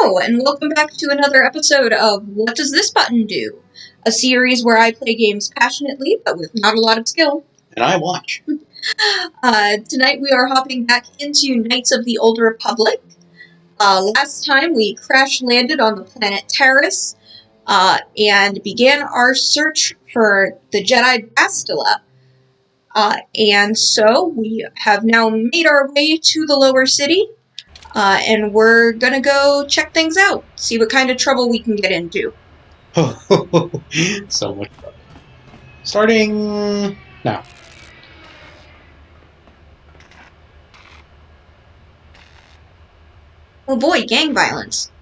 Hello, and welcome back to another episode of What Does This Button Do? A series where I play games passionately, but with not a lot of skill. And I watch. Tonight we are hopping back into Knights of the Old Republic. Last time we crash-landed on the planet Taris, and began our search for the Jedi Bastila. And so we have now made our way to the lower city. And we're gonna go check things out, see what kind of trouble we can get into. So much fun. Starting now. Oh boy, gang violence.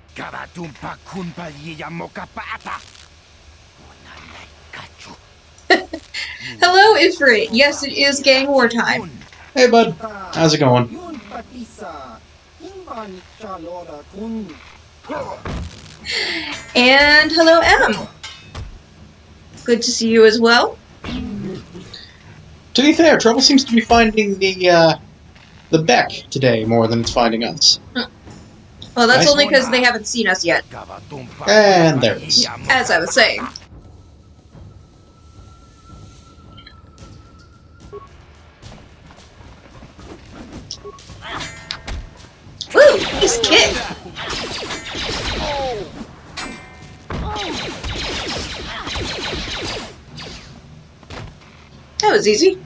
Hello, Ifrit. Yes, it is gang war time. Hey, bud. How's it going? And hello, Em. Good to see you as well. To be fair, trouble seems to be finding the Beck today more than it's finding us. Well, that's nice. Only because they haven't seen us yet. And there it is. As I was saying. Woo! Nice kick! That was easy.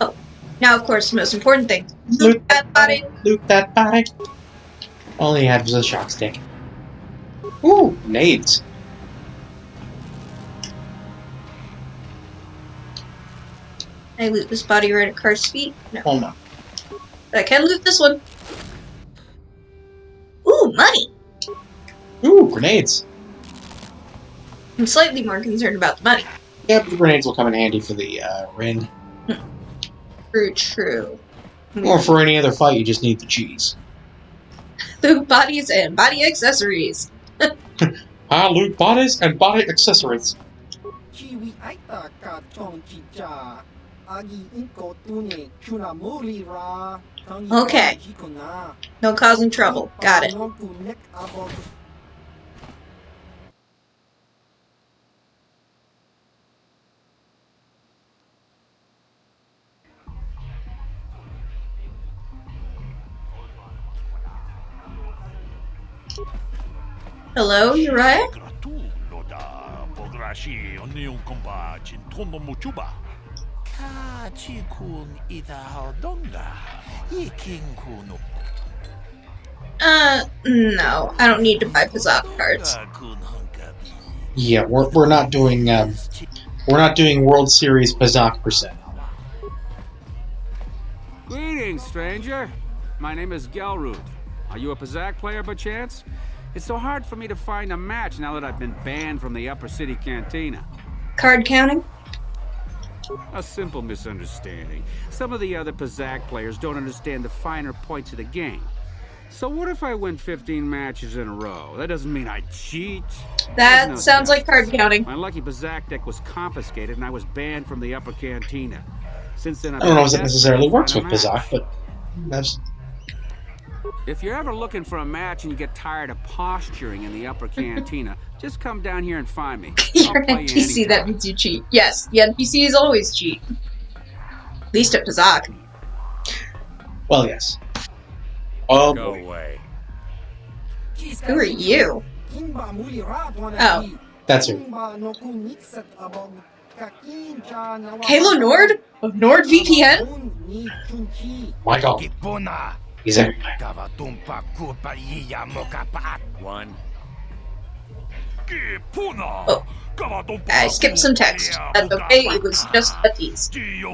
Oh, now of course the most important thing. Loot that body! Loot that body! All he had was a shock stick. Ooh, nades. Can I loot this body right at Karth's feet? No. Oh no. But I can loot this one. Ooh, money! Ooh, grenades. I'm slightly more concerned about the money. Yeah, but the grenades will come in handy for the ring. True. Or for any other fight, you just need the cheese. Loot bodies and body accessories. I loot bodies and body accessories. Okay. No causing trouble. Got it. Hello, Uriah? No. I don't need to buy Pazak cards. Yeah, we're not doing World Series Pazak per se. Greetings, stranger. My name is Gelrud. Are you a Pazak player by chance? It's so hard for me to find a match now that I've been banned from the Upper City Cantina. Card counting? A simple misunderstanding. Some of the other Pazak players don't understand the finer points of the game. So what if I win 15 matches in a row? That doesn't mean I cheat. That sounds like card counting. My lucky Pazak deck was confiscated and I was banned from the Upper Cantina. Since then, I don't know if it necessarily works with Pazak, but that's... If you're ever looking for a match and you get tired of posturing in the Upper Cantina, just come down here and find me. You're an NPC, that means you cheat. Yes, the NPCs always cheat. At least at Pazak. Well, yes. Oh, go away. Who are you? Oh. That's her. Halo Nord? Of NordVPN? My god. He's everywhere. One. Oh. I skipped some text. That's okay, it was just a tease. 2.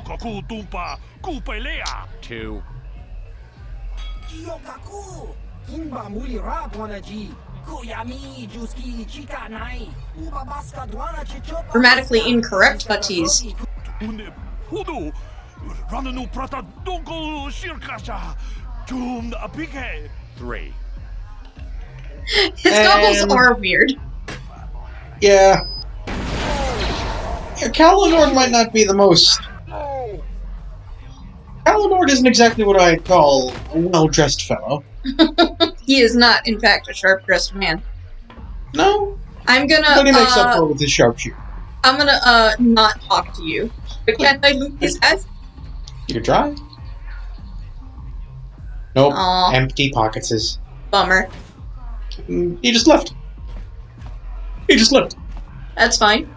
Grammatically incorrect butties. 3. His goggles are weird. Yeah. Kalanor might not be the most Alanord isn't exactly what I'd call a well-dressed fellow. He is not, in fact, a sharp-dressed man. No, I'm gonna, but he makes up for it with his sharpshooter. I'm gonna, not talk to you. But can I loot these guys? You could try. Nope, Aw. empty pockets is. Bummer. He just left. He just left. That's fine.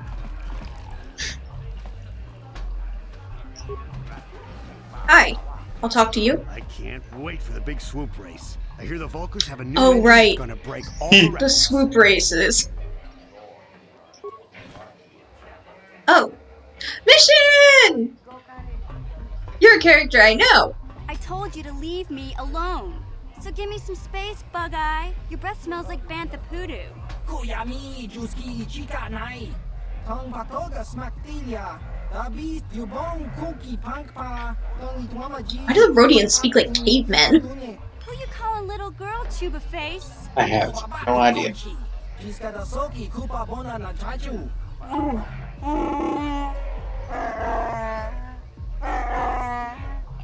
Hi. I'll talk to you. I can't wait for the big swoop race. I hear the Volkers have a new Oh, engine right. that's gonna break all the The records. swoop races. Oh. Mission! You're a character I know. I told you to leave me alone. So give me some space, Bug-Eye. Your breath smells like Bantha Poodoo. Kuyami, Juski, Chika Nai. Tong Patoga Smaktilia. Dabis, Yubong, Kuki, Pankpa. Why do the Rhodians speak like cavemen? Who you calling little girl, Chuba Face? I have no idea. Jiskadasoki, Kupa Bona na Chaju.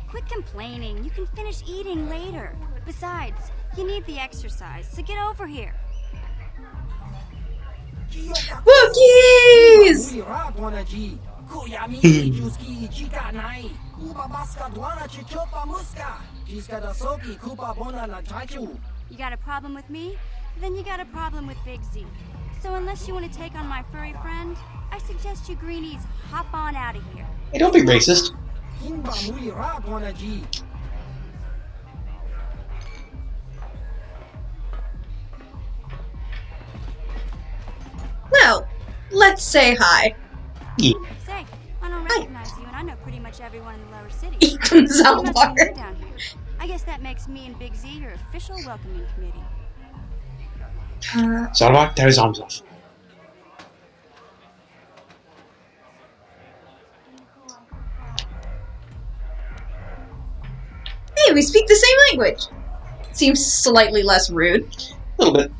Quit complaining. You can finish eating later. Besides, you need the exercise, so get over here. Wookiees! Kuyami, Juski, Chika Nai. Kupa Baska Dwana Chichopa Muska. Jiskadasoki, Kupa Bona na Chaju. You got a problem with me? Then you got a problem with Big Z. So unless you want to take on my furry friend, I suggest you greenies hop on out of here. Hey, don't be racist. Kimba Muri Rat Wana G. Well, let's say hi. Yeah. Say, I don't recognize you, and I know pretty much everyone in the lower city. Ethan You must be new Zalbar. down here. I guess that makes me and Big Z your official welcoming committee. Zalbak, there is arms off. Hey, we speak the same language. Seems slightly less rude. A little bit.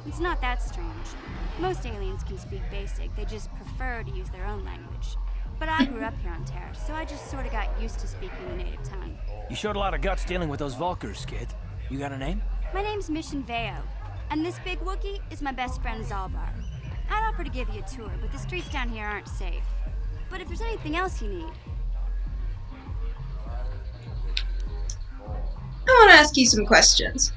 It's not that strange. Most aliens can speak basic, they just prefer to use their own language. But I grew up here on Terra, so I just sort of got used to speaking the native tongue. You showed a lot of guts dealing with those Volkers, kid. You got a name? My name's Mission Veo, and this big Wookiee is my best friend Zalbar. I'd offer to give you a tour, but the streets down here aren't safe. But if there's anything else you need, I want to ask you some questions.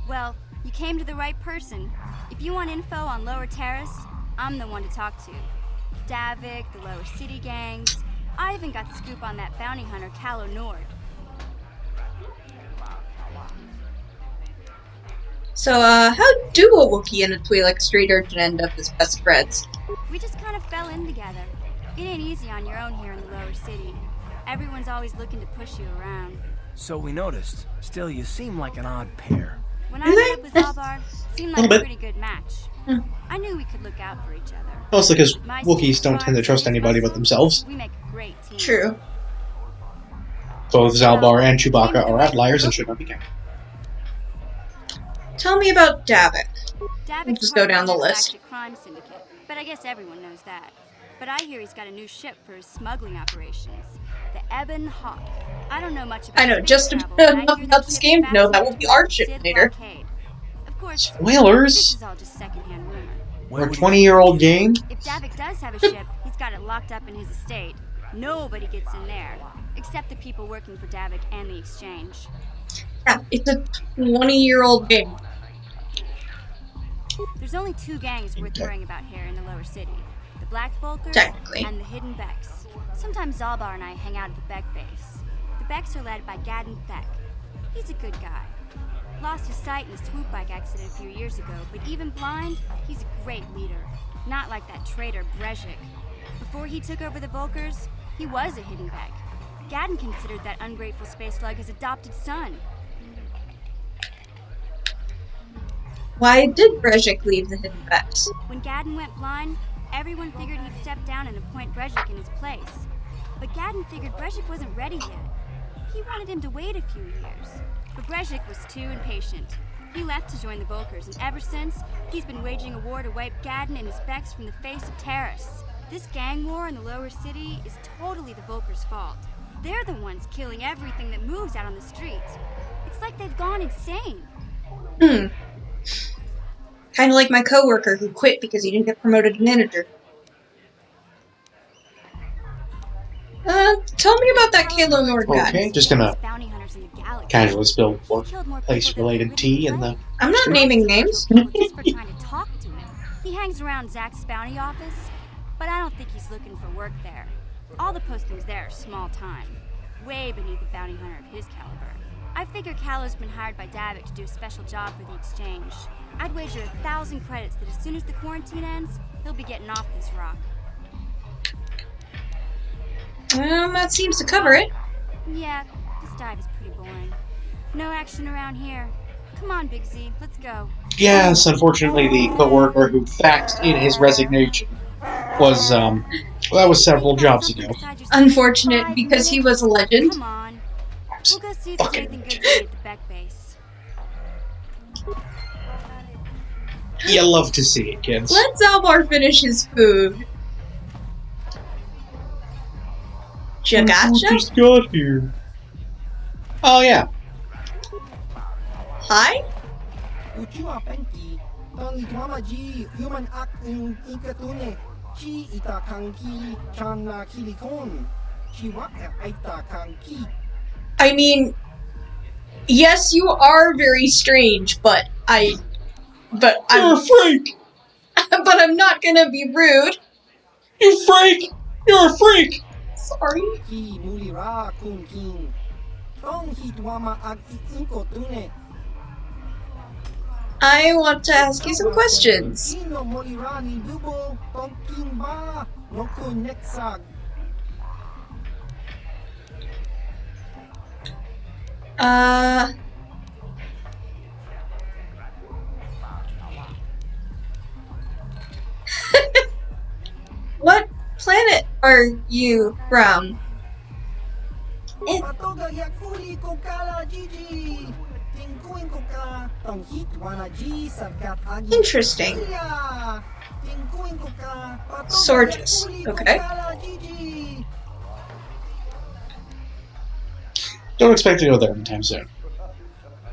well, you came to the right person. If you want info on Lower Terrace, I'm the one to talk to. Davik, the Lower City gangs. I even got the scoop on that bounty hunter, Calo Nord. So, how do a Wookiee and a Twi'lek street urchin end up as best friends? We just kind of fell in together. It ain't easy on your own here in the Lower City. Everyone's always looking to push you around. So we noticed. Still, you seem like an odd pair. When I met up with Zalbar, seemed like Little a bit. pretty good match. I knew we could look out for each other. Mostly because My Wookiees don't tend to trust anybody but themselves. We make a great team. True. Both Zalbar and Chewbacca are outliers and should not be counted. Tell me about Davik. Davik's Just go part of down the Galactic list. Crime Syndicate, but I guess everyone knows that. But I hear he's got a new ship for his smuggling operations, the Ebon Hawk. I don't know much about I know space just travel, but I enough hear about that this ship's game to know that faster will than be our the ship Sith later. blockade. Of course, this Spoilers! is all just secondhand rumor. We're a would you- 20-year-old game. If Davik does have a ship, he's got it locked up in his estate. Nobody gets in there, except the people working for Davik and the Exchange. Yeah, it's a 20-year-old game. There's only two gangs worth worrying about here in the Lower City. The Black Volkers Technically. and the Hidden Becks. Sometimes Zalbar and I hang out at the Beck base. The Becks are led by Gadden Thek. He's a good guy. Lost his sight in a swoop bike accident a few years ago, but even blind, he's a great leader. Not like that traitor Brezhik. Before he took over the Volkers, he was a Hidden Beck. Gadden considered that ungrateful space slug his adopted son. Why did Brezhik leave the Hidden Becks? When Gadden went blind, everyone figured he'd step down and appoint Brezhik in his place. But Gadden figured Brezhik wasn't ready yet. He wanted him to wait a few years. But Brezhik was too impatient. He left to join the Volkers, and ever since, he's been waging a war to wipe Gadden and his Becks from the face of Terrace. This gang war in the Lower City is totally the Volkers' fault. They're the ones killing everything that moves out on the streets. It's like they've gone insane. Kind of like my coworker who quit because he didn't get promoted to manager. Tell me about that Kalo Nord guy. Okay, just gonna Bounty hunters in the galaxy. casually spill He killed more people workplace-related than tea Lily in the... I'm not naming names. just for trying to talk to him. He hangs around Zach's bounty office, but I don't think he's looking for work there. All the postings there are small time, way beneath a bounty hunter of his caliber. I figure Kalo's been hired by Davik to do a special job for the exchange. I'd wager 1,000 credits that as soon as the quarantine ends, he'll be getting off this rock. Well, that seems to cover it. Yeah, this dive is pretty boring. No action around here. Come on, Big Z, let's go. Yes, unfortunately, the coworker who faxed in his resignation was, well, that was several jobs ago. Unfortunate, because he was a legend. Come on. We'll go see if there's Fucking anything good to eat at the Beck base. You love to see it, kids. Let Zalbar finish his food. Who Jagacha? just got here? Oh, yeah. Hi? Uchiwa Penki, Tang Itwamaji, Human Act in Ikatune, Chi Ita Kanki, Chana Kilikon, Chiwa Aita Kanki. I mean, yes, you are very strange, but You're I'm a freak! but I'm not gonna be rude. You freak! You're a freak! Sorry. Ki Mulira Kun King, Tong Hitwama Ag Inkotune. I want to ask you some questions. Ino Mulira ni Dubo, Tong King Ba, Roku Nexag. What planet are you from? Patoga Yakuli Kokala Gigi. Tingkuin Koka, Tong Hitwana G Sarkat Agi. Interesting. Tingkuin Koka, Patoga Sorgus, Yakuli okay. Kokala Gigi. Don't expect to go there anytime soon.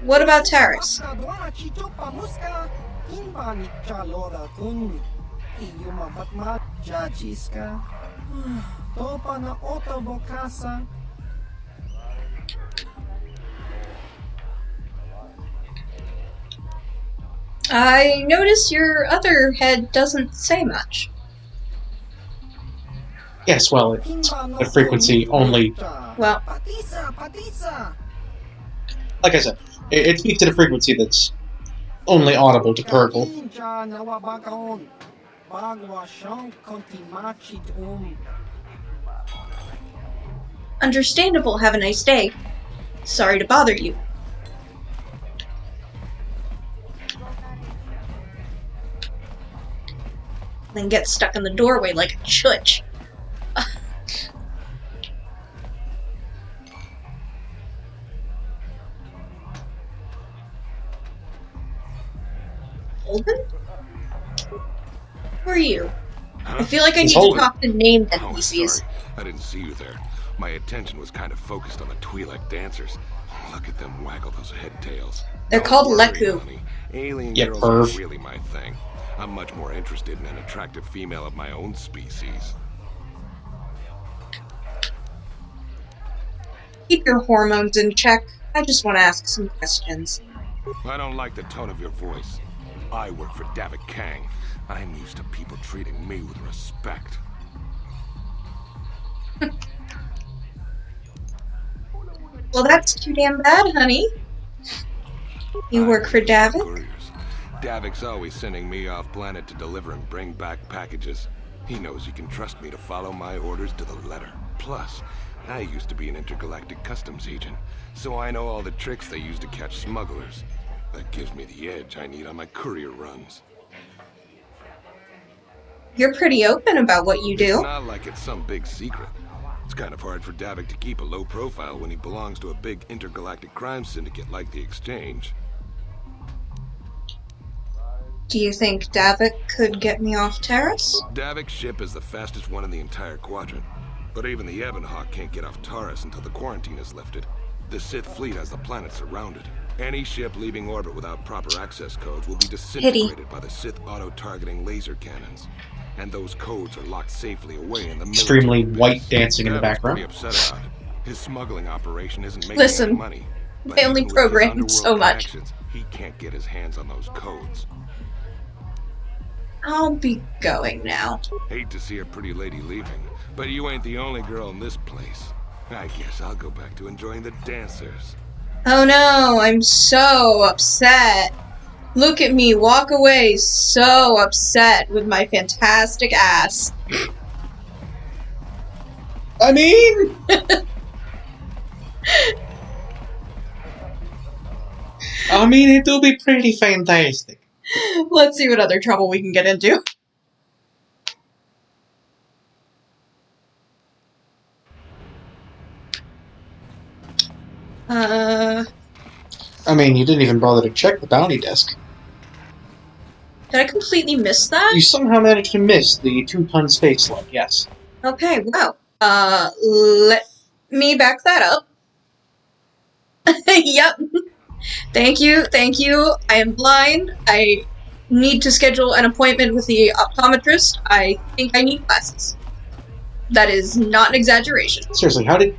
What about Taris? Kadwana Chichopa Muska, Kimba ni Chalora Kun. Iyuma Batma Jajiska. Topa na Otobokasa. I notice your other head doesn't say much. Yes, well, it's a frequency only... Well, Patisa. Like I said, it speaks at a frequency that's only audible to Purgle. understandable. Have a nice day. Sorry to bother you. Then get stuck in the doorway like a chutch. Holden? Who are you? I feel like I He's need to Holden. talk to named Oh, NPCs. sorry. I didn't see you there. My attention was kind of focused on the Twi'lek dancers. Look at them waggle those head tails. They're Don't called worry, Leku. honey. Alien Yeah, girls perv. are really my thing. I'm much more interested in an attractive female of my own species. Keep your hormones in check. I just want to ask some questions. I don't like the tone of your voice. I work for Davik Kang. I'm used to people treating me with respect. Well, that's too damn bad, honey. You work for Davik? Couriers. Davik's always sending me off planet to deliver and bring back packages. He knows he can trust me to follow my orders to the letter. Plus, I used to be an intergalactic customs agent, so I know all the tricks they use to catch smugglers. That gives me the edge I need on my courier runs. You're pretty open about what you It's do. not like it's some big secret. It's kind of hard for Davik to keep a low profile when he belongs to a big intergalactic crime syndicate like the Exchange. Do you think Davik could get me off Terrace? Davik's ship is the fastest one in the entire quadrant. But even the Ebonhawk can't get off Taurus until the quarantine is lifted. The Sith fleet has the planet surrounded. Any ship leaving orbit without proper access codes will be disintegrated by the Sith auto-targeting laser cannons. And those codes are locked safely away in the Extremely military white base. dancing in the Gavin's background. pretty upset about it. His smuggling operation isn't making Listen, any money. But they only even with his programmed underworld so much. connections, he can't get his hands on those codes. I'll be going now. Hate to see a pretty lady leaving, but you ain't the only girl in this place. I guess I'll go back to enjoying the dancers. Oh no, I'm so upset. Look at me walk away so upset with my fantastic ass. I mean, it'll be pretty fantastic. Let's see what other trouble we can get into. I mean, you didn't even bother to check the bounty desk. Did I completely miss that? You somehow managed to miss the 2-ton space slug, yes. Okay, wow. Let me back that up. Yep. Thank you. I am blind. I need to schedule an appointment with the optometrist. I think I need glasses. That is not an exaggeration. Seriously, how did...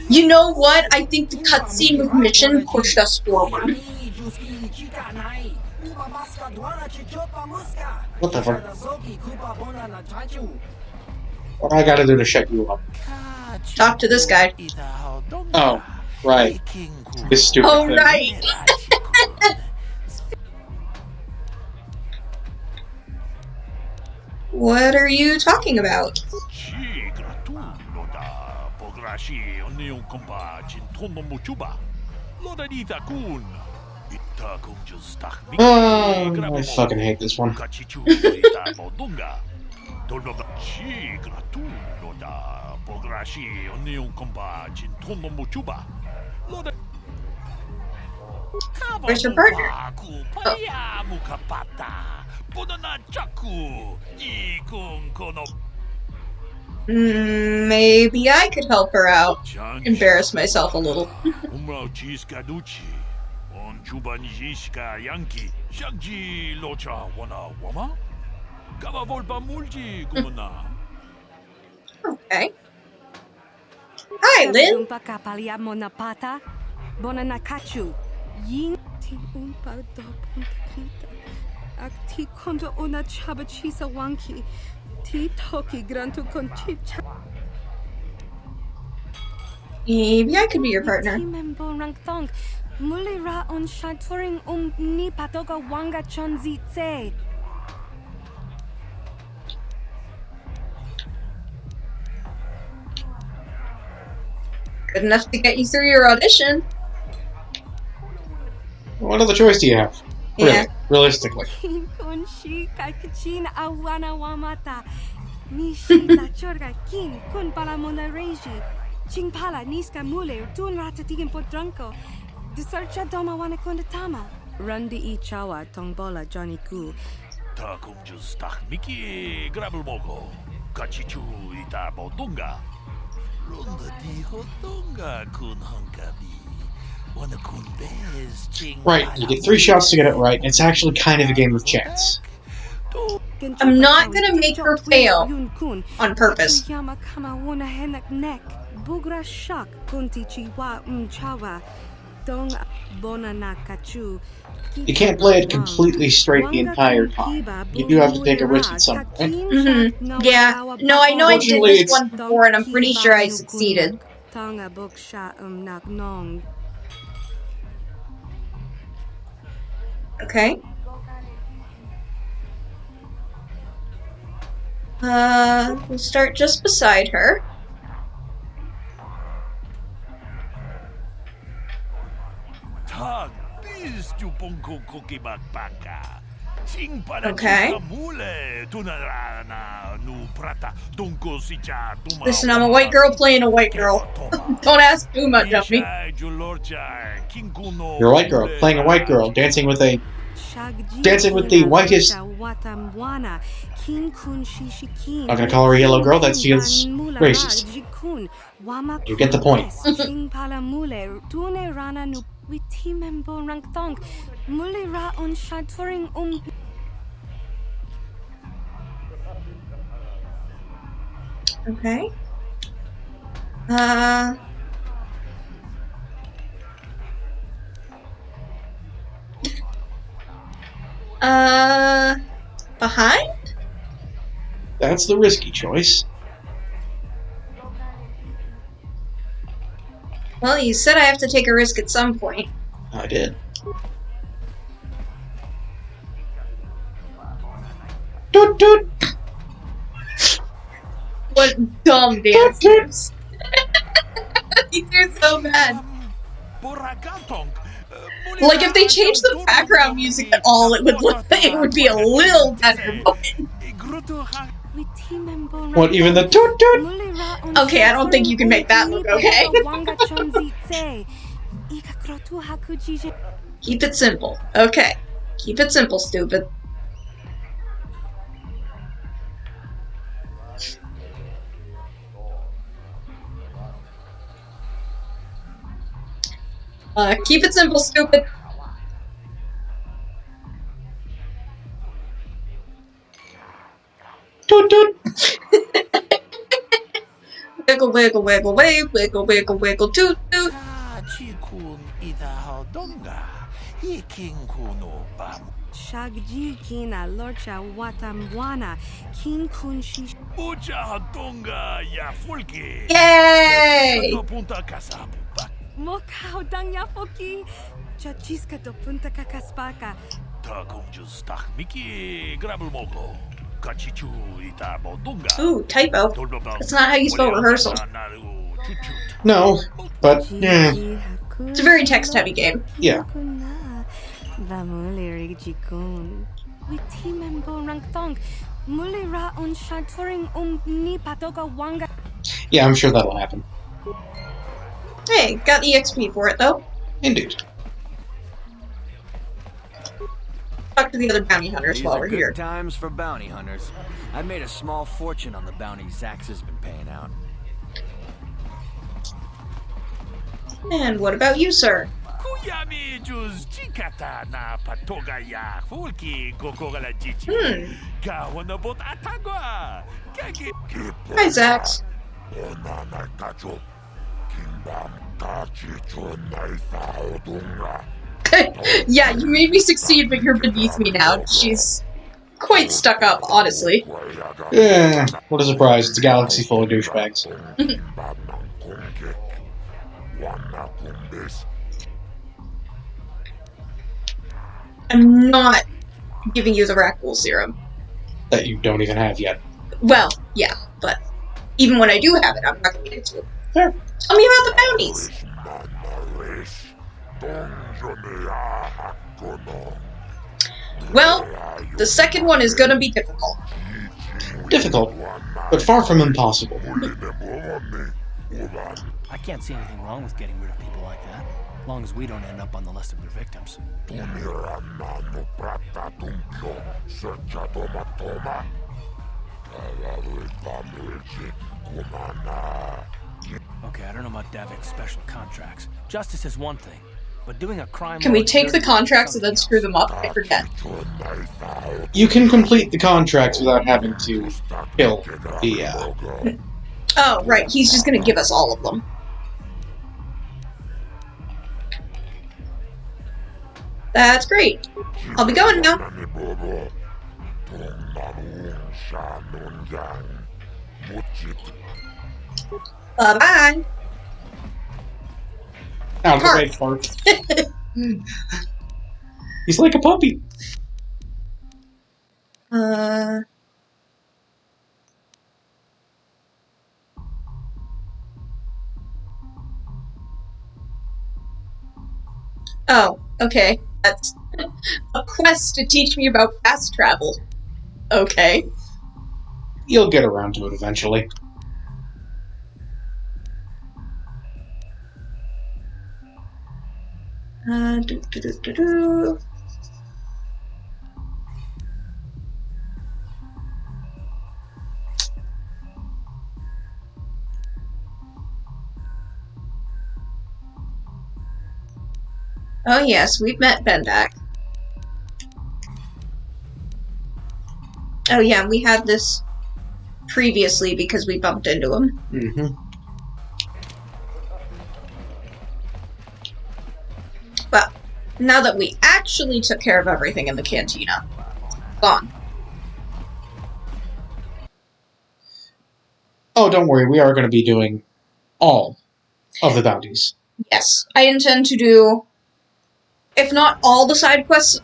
You know what? I think the cutscene with Mission pushed us forward. What the fuck? What do I gotta do to shut you up? Talk to this guy. Oh, right. This stupid Oh, thing. right. What are you talking about? Oh, I fucking hate this one. Where's your partner? Maybe I could help her out. Embarrass myself a little. Okay. Hi, Lynn. Maybe I could be your partner. Good enough to get you through your audition. What other choice do you have? Really, Yeah. realistically. Rundi I chawa tongbola Johnny Ku. Right, you get 3 shots to get it right, and it's actually kind of a game of chance. I'm not gonna make her fail on purpose. You can't play it completely straight the entire time. You do have to take a risk at some point. Yeah. No, I know I did Unfortunately, this one before, and I'm pretty sure I succeeded. Okay. We'll start just beside her. Okay. Listen, I'm a white girl playing a white girl. Don't ask too much of me. You're a white girl, playing a white girl, dancing with a Dancing with the whitest... I'm not gonna call her a yellow girl, that feels racist. You get the point. Okay. Behind? That's the risky choice. Well, you said I have to take a risk at some point. I did. Toot toot! What dumb dancers. These are so bad. Like, if they changed the background music at all, it would be a little better. What, even the toot toot? Okay, I don't think you can make that look okay. Keep it simple. Okay. Keep it simple, stupid. Keep it simple, stupid. Toot toot! Wiggle, wiggle, wiggle, wave, wiggle, wiggle, wiggle, toot, toot. Shagji kina lorcha watamwana kin kunshi. Yay! Mokao danya foki. Chachiska do punta kakaspaka. Ooh, typo. That's not how you spell rehearsal. No, but, yeah. It's a very text-heavy game. Yeah. Yeah, I'm sure that'll happen. Hey, got the XP for it, though. Indeed. Talk to the other bounty hunters while we're here. Times for bounty hunters. I made a small fortune on the bounty Zax has been paying out. And what about you, sir? Hi, Zax. Yeah, you made me succeed, but you're beneath me now. She's quite stuck up, honestly. Yeah, what a surprise. It's a galaxy full of douchebags. I'm not giving you the Rakghoul serum. That you don't even have yet. Well, yeah, but even when I do have it, I'm not going to give it to you. Fair. Tell me about the bounties. Well, the second one is going to be difficult. Difficult, but far from impossible. I can't see anything wrong with getting rid of people like that, as long as we don't end up on the list of their victims. Okay, I don't know about Davik's special contracts. Justice is one thing, but doing a crime... Can we take the contracts and then screw them up? I forget. You can complete the contracts without having to kill the, Oh, right, he's just gonna give us all of them. That's great. I'll be going now. Bye-bye. Out of the way, Fart. He's like a puppy. Oh, okay. That's a quest to teach me about fast travel. Okay. You'll get around to it eventually. Oh yes, we've met Bendak. Oh yeah, we had this previously because we bumped into him. Mm-hmm. Well, now that we actually took care of everything in the cantina, gone. Oh, don't worry, we are going to be doing all of the bounties. Yes, I intend to do, if not all the side quests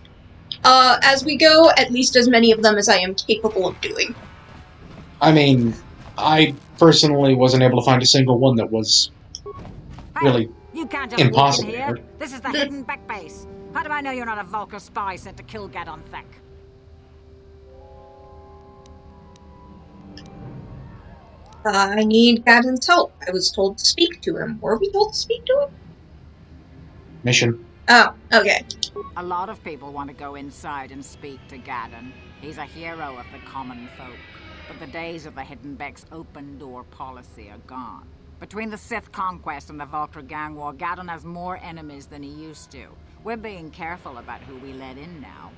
as we go, at least as many of them as I am capable of doing. I mean, I personally wasn't able to find a single one that was really You can't just impossible. walk in here. This is the hidden back base. How do I know you're not a Vulkar spy sent to kill Gadon Thek? I need Gadon's help. I was told to speak to him. Were we told to speak to him? Mission. Oh, okay. A lot of people want to go inside and speak to Gadon. He's a hero of the common folk. But the days of the Hidden Beck's open door policy are gone. Between the Sith conquest and the Vulkar gang war, Gadon has more enemies than he used to. We're being careful about who we let in now.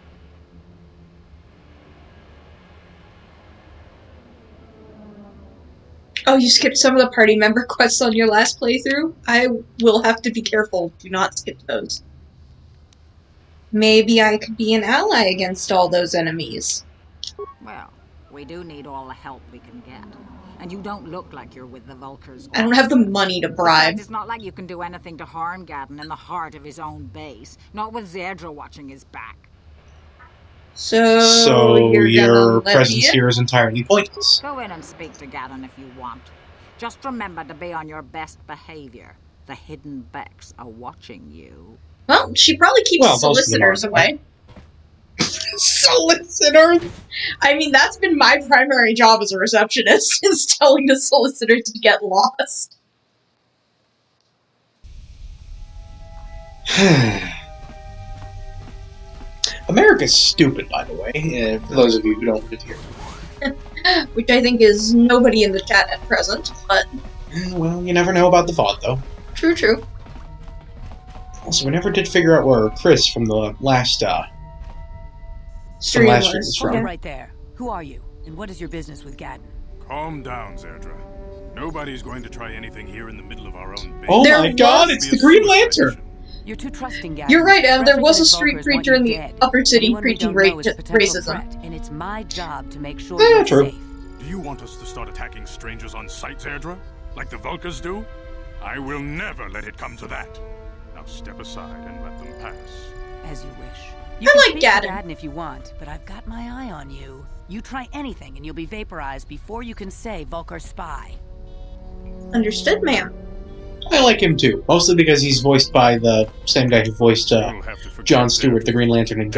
Oh, you skipped some of the party member quests on your last playthrough? I will have to be careful. Do not skip those. Maybe I could be an ally against all those enemies. Well, we do need all the help we can get. And you don't look like you're with the Vulkars. I don't have the money to bribe. Besides, it's not like you can do anything to harm Gadon in the heart of his own base. Not with Zerdra watching his back. So your presence here is entirely pointless. Go in and speak to Gadon if you want. Just remember to be on your best behavior. The Hidden Becks are watching you. Well, she probably keeps solicitors away. Solicitors? I mean, that's been my primary job as a receptionist, is telling the solicitor to get lost. America's stupid, by the way, for those of you who don't live here. Which I think is nobody in the chat at present, but... Well, you never know about the VOD, though. True, true. Also, we never did figure out where Chris from the last, stream was Hold from. right there. Who are you, and what is your business with Gadon? Calm down, Zerdra. Nobody's going to try anything here in the middle of our own base. Oh my god, it's the Green Lantern! You're too trusting, Gadon. You're right, there was a Replicant street Vulkars preacher want in you the dead. upper city Anyone we preaching don't know is a potential racism. threat, and it's my job to make sure Yeah, you're true. safe. Do you want us to start attacking strangers on sight, Zerdra? Like the Vulkars do? I will never let it come to that. Now step aside and let them pass. As you wish. You I can like speak to Gadon. Gadon if you want, but I've got my eye on you. You try anything and you'll be vaporized before you can say Vulkar spy. Understood, ma'am. I like him too, mostly because he's voiced by the same guy who voiced John Stewart, the Green Lantern, in the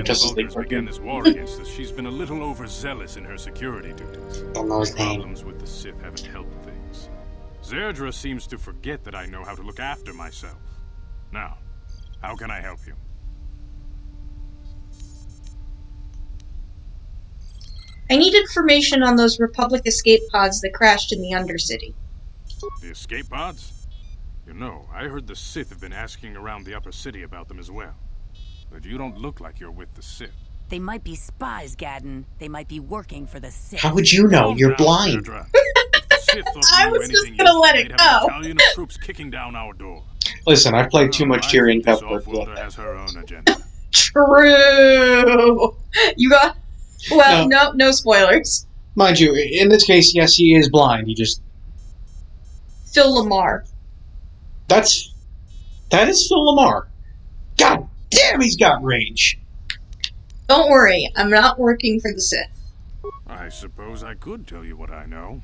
Justice League Vulkars began cartoon. this war against us, she's been a little overzealous in her security duties. Don't know his name. Problems with the Sith haven't helped things. Zerdra seems to forget that I know how to look after myself. Now, how can I help you? I need information on those Republic escape pods that crashed in the Undercity. The escape pods? You know, I heard the Sith have been asking around the upper city about them as well. But you don't look like you're with the Sith. They might be spies, Gadon. They might be working for the Sith. How would you know? You're blind. I was just gonna let it They'd have go. a battalion of troops kicking down our door. Listen, I've played too much I Tyrion think this Pepper. Offworlder has her own agenda. True! You got... Well, no spoilers. Mind you, in this case, yes, he is blind. He just... Phil Lamar. That is Phil Lamar. God damn, he's got range. Don't worry, I'm not working for the Sith. I suppose I could tell you what I know.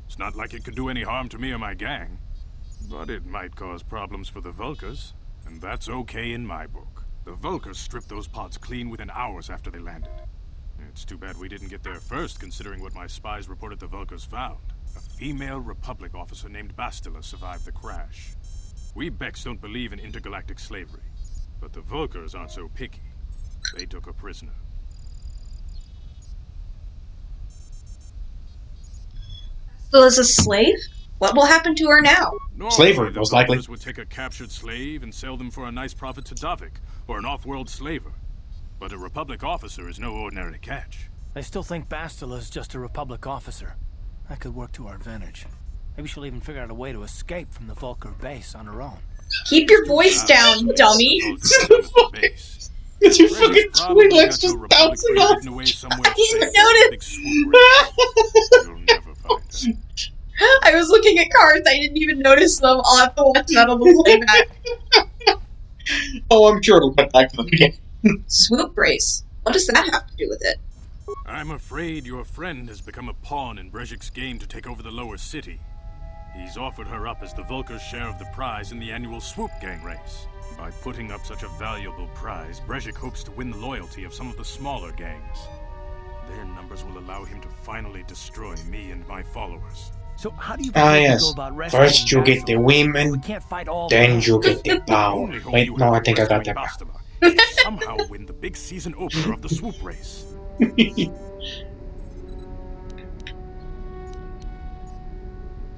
It's not like it could do any harm to me or my gang. But it might cause problems for the Vulkars, and that's okay in my book. The Vulkars stripped those pods clean within hours after they landed. It's too bad we didn't get there first, considering what my spies reported the Vulkars found. A female Republic officer named Bastila survived the crash. We Becks don't believe in intergalactic slavery, but the Vulkars aren't so picky. They took her prisoner. Still as a slave? What will happen to her now? Normally, Slavery, the most likely. Vulkars would take a captured slave and sell them for a nice profit to Davik, or an off-world slaver. But a Republic officer is no ordinary catch. I still think Bastila's just a Republic officer. That could work to our advantage. Maybe she'll even figure out a way to escape from the Vulkar base on her own. Keep your voice down, dummy. It's your fucking twin legs just bouncing off. I didn't notice. I was looking at cards. I didn't even notice them. I'll have to watch that on the playback. Oh, I'm sure it'll cut back to the beginning. Swoop race. What does that have to do with it? I'm afraid your friend has become a pawn in Brejik's game to take over the lower city. He's offered her up as the Vulkar's share of the prize in the annual Swoop Gang race. By putting up such a valuable prize, Brejik hopes to win the loyalty of some of the smaller gangs. Their numbers will allow him to finally destroy me and my followers. So how do you yes. go about rescuing First you get the women, We can't fight all then you get the power. Only hope Wait, you no, have I to think I got rescue that. Bastila and somehow win the big season opener of the Swoop race.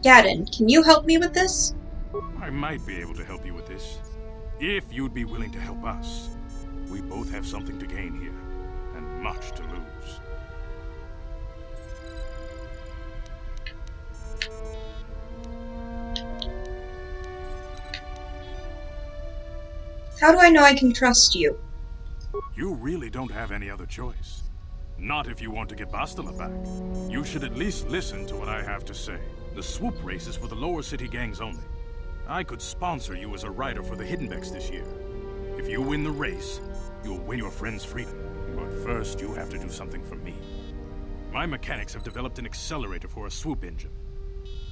Gadon, can you help me with this? I might be able to help you with this, if you'd be willing to help us. We both have something to gain here, and much to lose. How do I know I can trust you? You really don't have any other choice. Not if you want to get Bastila back. You should at least listen to what I have to say. The Swoop race is for the lower city gangs only. I could sponsor you as a rider for the Hiddenbecks this year. If you win the race, you'll win your friend's freedom. But first, you have to do something for me. My mechanics have developed an accelerator for a swoop engine.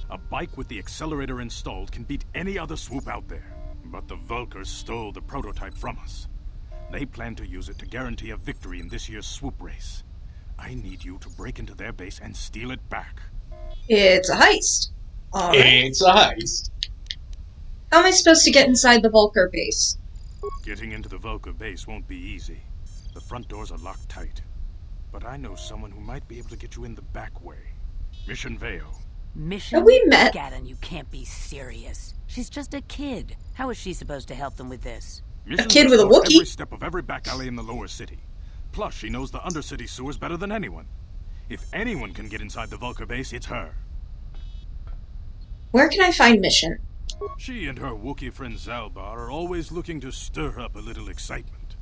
A bike with the accelerator installed can beat any other swoop out there. But the Vulkars stole the prototype from us. They plan to use it to guarantee a victory in this year's swoop race. I need you to break into their base and steal it back. It's a heist. All right. It's a heist. How am I supposed to get inside the Vulkar base? Getting into the Vulkar base won't be easy. The front doors are locked tight. But I know someone who might be able to get you in the back way. Mission Veo. Mission? Have we met? Gadon, you can't be serious. She's just a kid. How is she supposed to help them with this? Mission kid with a knows Wookiee? every step of every back alley in the lower city. Plus, she knows the undercity sewers better than anyone. If anyone can get inside the Vulkar base, it's her. Where can I find Mission? She and her Wookiee friend Zalbar are always looking to stir up a little excitement.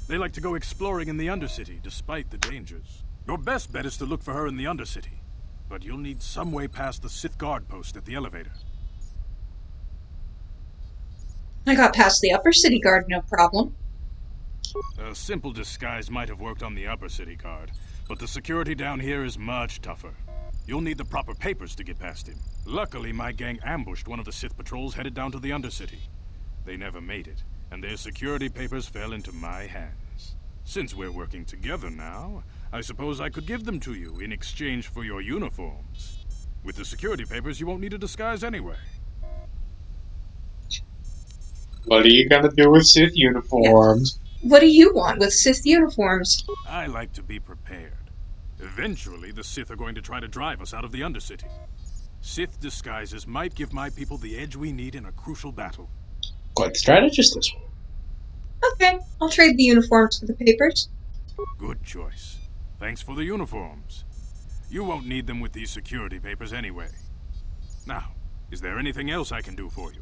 They like to go exploring in the Undercity, despite the dangers. Your best bet is to look for her in the Undercity. But you'll need some way past the Sith guard post at the elevator. I got past the upper city guard, no problem. A simple disguise might have worked on the upper city guard, but the security down here is much tougher. You'll need the proper papers to get past him. Luckily, my gang ambushed one of the Sith patrols headed down to the Undercity. They never made it, and their security papers fell into my hands. Since we're working together now, I suppose I could give them to you in exchange for your uniforms. With the security papers, you won't need a disguise anyway. What are you gonna do with Sith uniforms? What do you want with Sith uniforms? I like to be prepared. Eventually, the Sith are going to try to drive us out of the Undercity. Sith disguises might give my people the edge we need in a crucial battle. Quite the strategist, this one. Okay, I'll trade the uniforms for the papers. Good choice. Thanks for the uniforms. You won't need them with these security papers anyway. Now, is there anything else I can do for you?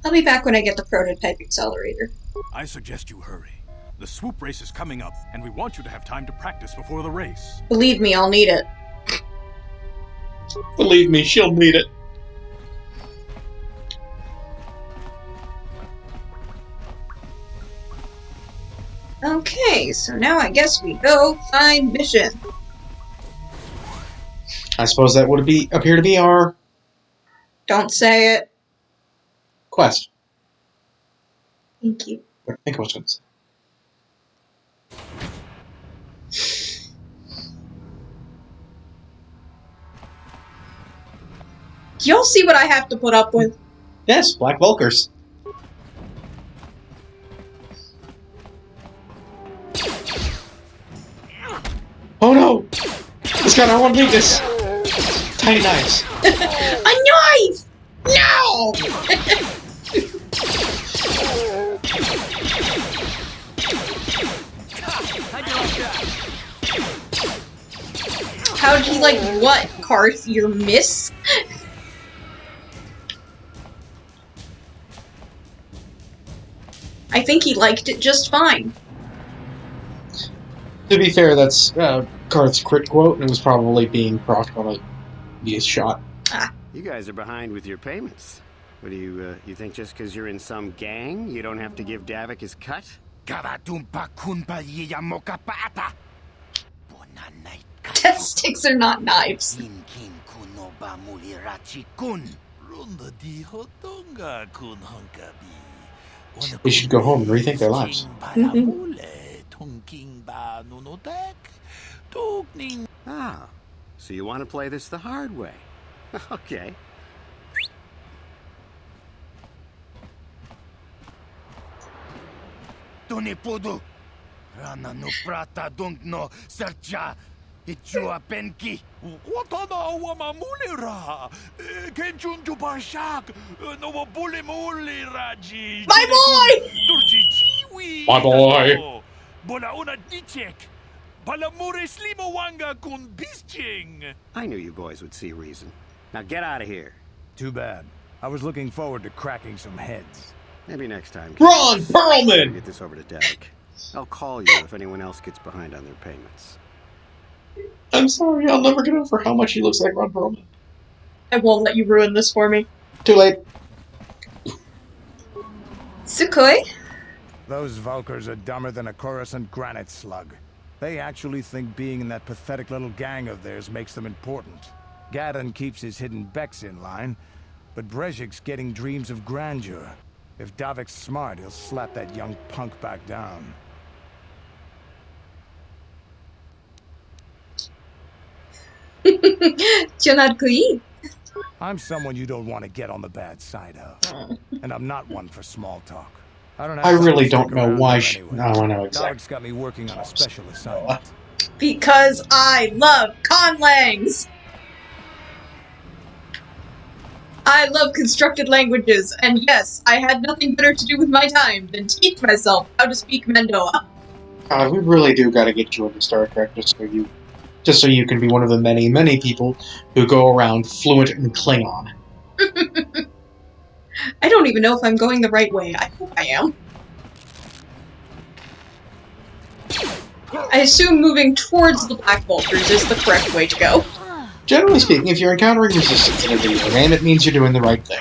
I'll be back when I get the prototype accelerator. I suggest you hurry. The swoop race is coming up, and we want you to have time to practice before the race. Believe me, I'll need it. Believe me, she'll need it. Okay, so now I guess we go find Mission. I suppose that would appear to be our Don't say it. quest. Thank you. I think I was going to say. Do y'all see what I have to put up with? Yes, Black Vulkars. Oh no! Scott, I want to make this tiny knives. A knife! No! How'd you like what, Karth? Your miss? I think he liked it just fine. To be fair, that's Karth's crit quote, and it was probably being procced on a BS shot. You guys are behind with your payments. What do you think just because you're in some gang, you don't have to give Davik his cut? Death sticks are not knives. They should go home and rethink their lives. Ah, so you want to play this the hard way. Okay. Tunipudu. Rana no prata dunk no sercha. Ichua penki. Watana wamamulira. Kenchunju barshak. No wabuli muli raji. My boy! Turji chiwi. My boy! Bola una dichek. Balamure slimawanga kun bisching. I knew you boys would see reason. Now get out of here. Too bad. I was looking forward to cracking some heads. Maybe next time. Ron Perlman! Get this over to Davik. I'll call you if anyone else gets behind on their payments. I'm sorry, I'll never get over how much he looks like Ron Perlman. I won't let you ruin this for me. Too late. Sukhoi? Those Valkyrs are dumber than a Coruscant granite slug. They actually think being in that pathetic little gang of theirs makes them important. Gadon keeps his hidden Becks in line, but Brezhik's getting dreams of grandeur. If Davik's smart, he'll slap that young punk back down. I'm someone you don't want to get on the bad side of. And I'm not one for small talk. I really don't know why she... No, I know exactly. Davik's got me working on a special assignment. Because I love conlangs! I love constructed languages, and yes, I had nothing better to do with my time than teach myself how to speak Mandoa. God, we really do gotta get you into Star Trek just so you can be one of the many, many people who go around fluent in Klingon. I don't even know if I'm going the right way. I hope I am. I assume moving towards the Black Vultures is the correct way to go. Generally speaking, if you're encountering resistance in a video game, it means you're doing the right thing.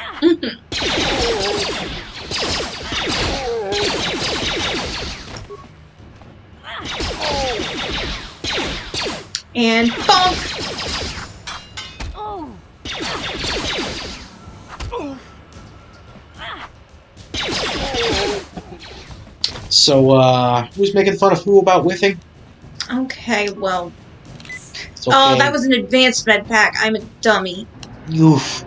And bonk! So, who's making fun of who about whiffing? Okay, well... It's okay. Oh, that was an advanced med pack. I'm a dummy. Oof.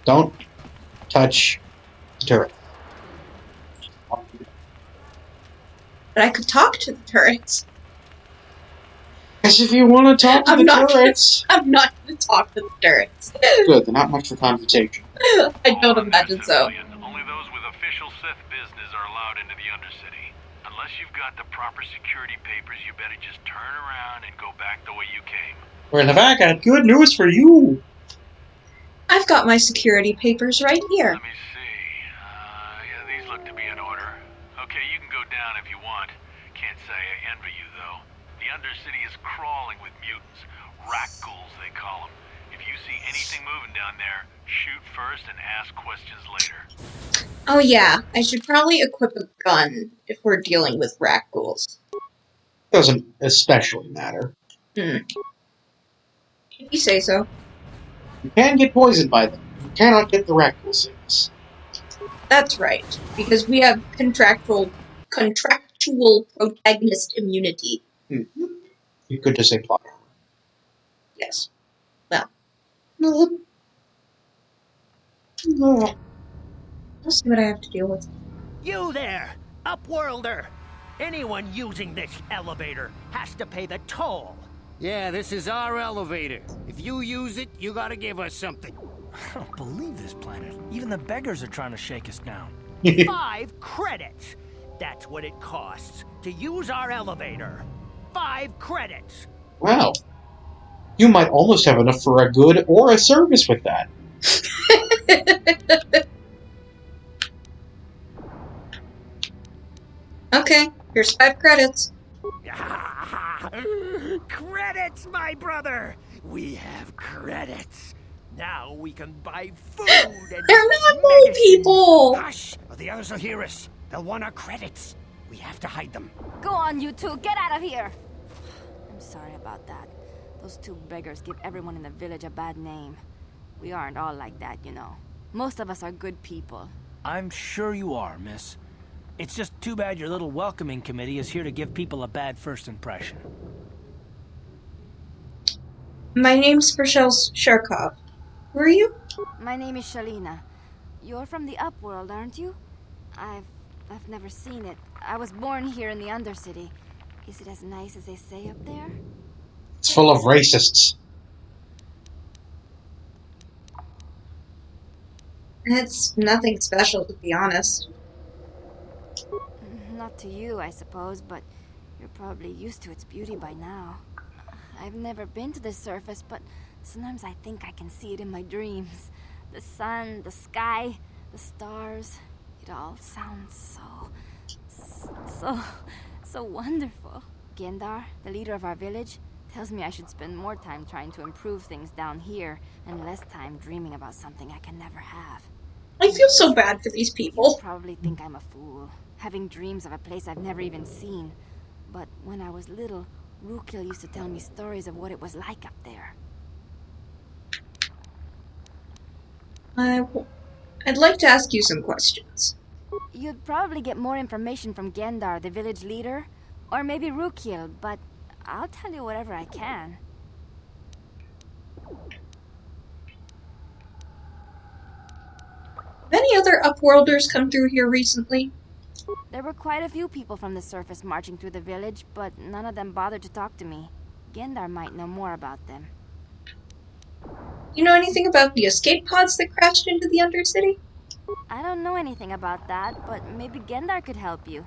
Don't touch the turret. But I could talk to the turrets. Because if you want to talk to the turrets... I'm not going to talk to the turrets. Good, they're not much for conversation. I don't imagine so. Only those with official Sith business are allowed into the Undercity. Unless you've got the proper security papers, you better just turn around and go back the way you came. Well, have I got good news for you? I've got my security papers right here. Let me see. Yeah, these look to be in order. Okay, you can go down if you want. Can't say I envy you, though. The Undercity is crawling with mutants. Rakghouls, they call them. If you see anything moving down there, shoot first and ask questions later. Oh yeah, I should probably equip a gun if we're dealing with Rakghouls. Doesn't especially matter. If you say so. You can get poisoned by them. You cannot get the Rakghoul sickness. That's right, because we have contractual protagonist immunity. You could just say plot armor. Yes. Well. I'll see what I have to deal with. You there, Upworlder! Anyone using this elevator has to pay the toll. Yeah, this is our elevator. If you use it, you gotta give us something. I don't believe this planet. Even the beggars are trying to shake us down. 5 credits! That's what it costs to use our elevator. 5 credits! Wow. You might almost have enough for a good or a service with that. Okay, here's 5 credits. Credits, my brother! We have credits. Now we can buy food and They're not mole people! Hush! Or the others will hear us. They'll want our credits. We have to hide them. Go on, you two. Get out of here. I'm sorry about that. Those 2 beggars give everyone in the village a bad name. We aren't all like that, you know. Most of us are good people. I'm sure you are, miss. It's just too bad your little welcoming committee is here to give people a bad first impression. My name's Rochelle Sharkov. Who are you? My name is Shalina. You're from the Upworld, aren't you? I've never seen it. I was born here in the Undercity. Is it as nice as they say up there? It's full of racists. It's nothing special, to be honest. Not to you, I suppose, but you're probably used to its beauty by now. I've never been to the surface, but sometimes I think I can see it in my dreams. The sun, the sky, the stars. It all sounds so wonderful. Gendar, the leader of our village, tells me I should spend more time trying to improve things down here and less time dreaming about something I can never have. I feel so bad for these people. You probably think I'm a fool, having dreams of a place I've never even seen. But when I was little, Rukil used to tell me stories of what it was like up there. I'd like to ask you some questions. You'd probably get more information from Gendar, the village leader, or maybe Rukil, but I'll tell you whatever I can. Have any other Upworlders come through here recently? There were quite a few people from the surface marching through the village, but none of them bothered to talk to me. Gendar might know more about them. You know anything about the escape pods that crashed into the Undercity? I don't know anything about that, but maybe Gendar could help you.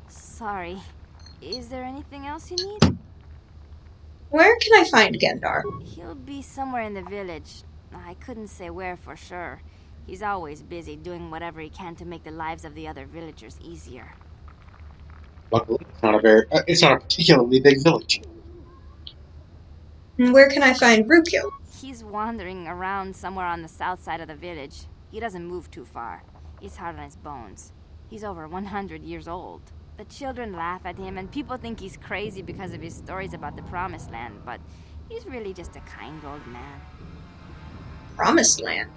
Sorry. Is there anything else you need? Where can I find Gendar? He'll be somewhere in the village. I couldn't say where for sure. He's always busy doing whatever he can to make the lives of the other villagers easier. Luckily, it's not a particularly big village. And where can I find Rukil? He's wandering around somewhere on the south side of the village. He doesn't move too far. He's hard on his bones. He's over 100 years old. The children laugh at him, and people think he's crazy because of his stories about the Promised Land, but he's really just a kind old man. Promised Land?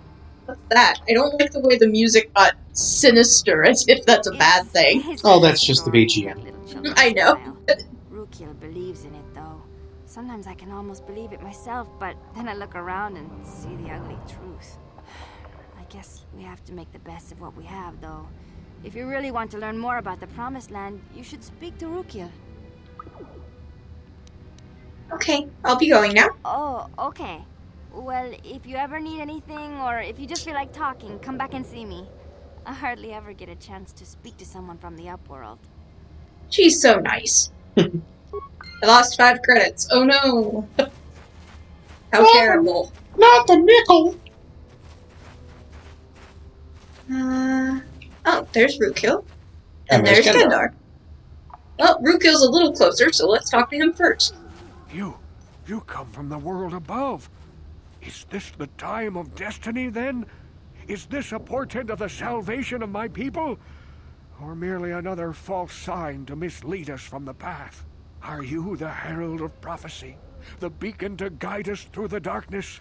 What's that? I don't like the way the music got sinister, as if that's a bad thing. Oh, that's just the BGM. I know. Rukil believes in it, though. Sometimes I can almost believe it myself, but then I look around and see the ugly truth. I guess we have to make the best of what we have, though. If you really want to learn more about the Promised Land, you should speak to Rukil. Okay, I'll be going now. Oh, okay. Well, if you ever need anything, or if you just feel like talking, come back and see me. I hardly ever get a chance to speak to someone from the Upworld. She's so nice. I lost 5 credits. Oh no. How terrible. Not the nickel! Oh, there's Rukil. And there's Gendar. Well, Rukil's a little closer, so let's talk to him first. You come from the world above. Is this the time of destiny, then? Is this a portent of the salvation of my people? Or merely another false sign to mislead us from the path? Are you the herald of prophecy? The beacon to guide us through the darkness?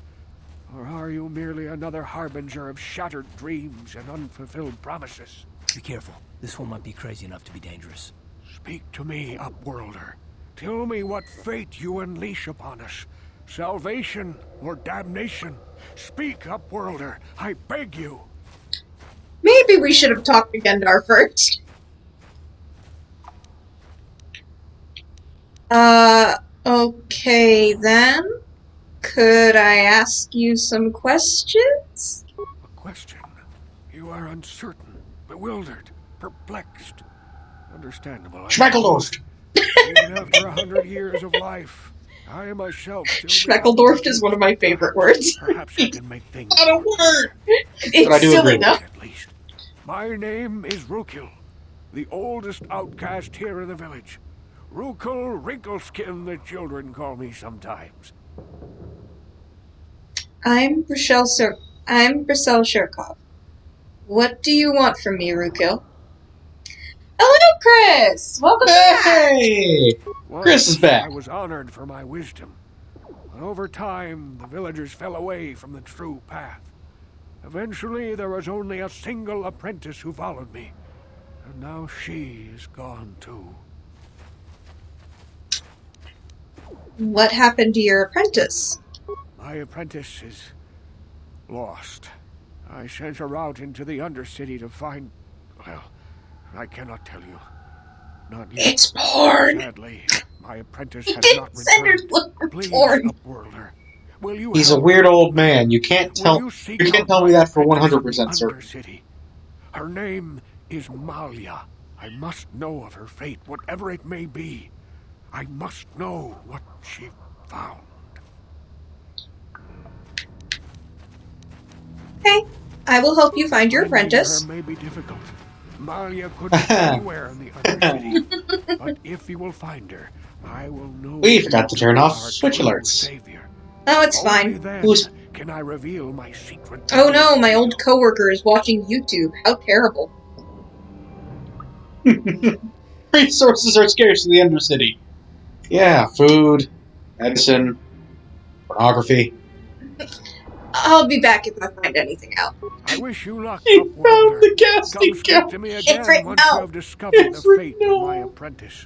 Or are you merely another harbinger of shattered dreams and unfulfilled promises? Be careful. This one might be crazy enough to be dangerous. Speak to me, Upworlder. Tell me what fate you unleash upon us. Salvation or damnation? Speak, Upworlder, I beg you. Maybe Maybe we should have talked to Gendar first. Okay then. Could I ask you some questions? A question? You are uncertain, bewildered, perplexed. Understandable. Schmeckledorf! Even after 100 years of life, I myself still... Schmeckledorf is one of my favorite words. Perhaps I can make things... Not a word! It's But I do silly agree. though. At least. My name is Rukil, the oldest outcast here in the village. Rukil Wrinkleskin, the children call me sometimes. I'm Brissel Shirkov. What do you want from me, Rukil? Hello, Chris! Welcome back! Hey! Chris is back. I was honored for my wisdom. But over time, the villagers fell away from the true path. Eventually, there was only a single apprentice who followed me. And now she is gone too. What happened to your apprentice? My apprentice is lost. I sent her out into the Undercity to find... Well, I cannot tell you. Not yet. It's porn! Sadly, my apprentice has not returned. Please, Upworlder, will you He's a help weird me? old man. You can't tell me that for 100% certain. Undercity. Her name is Malia. I must know of her fate, whatever it may be. I must know what she found. Okay, I will help you find your apprentice. Her may be difficult. Malia could be anywhere in the Undercity. But if you will find her, I will know. We forgot to turn off our switch true alerts. Savior. Oh, it's Only fine. then Who's- can I reveal my secret. Oh no, my old coworker is watching YouTube. How terrible. Resources are scarce in the Undercity. Yeah, food, medicine, pornography. I'll be back if I find anything out. I wish you luck, He found Upworlder. the casting Come speak to me again written once you out. have discovered the It's written fate of my out. apprentice.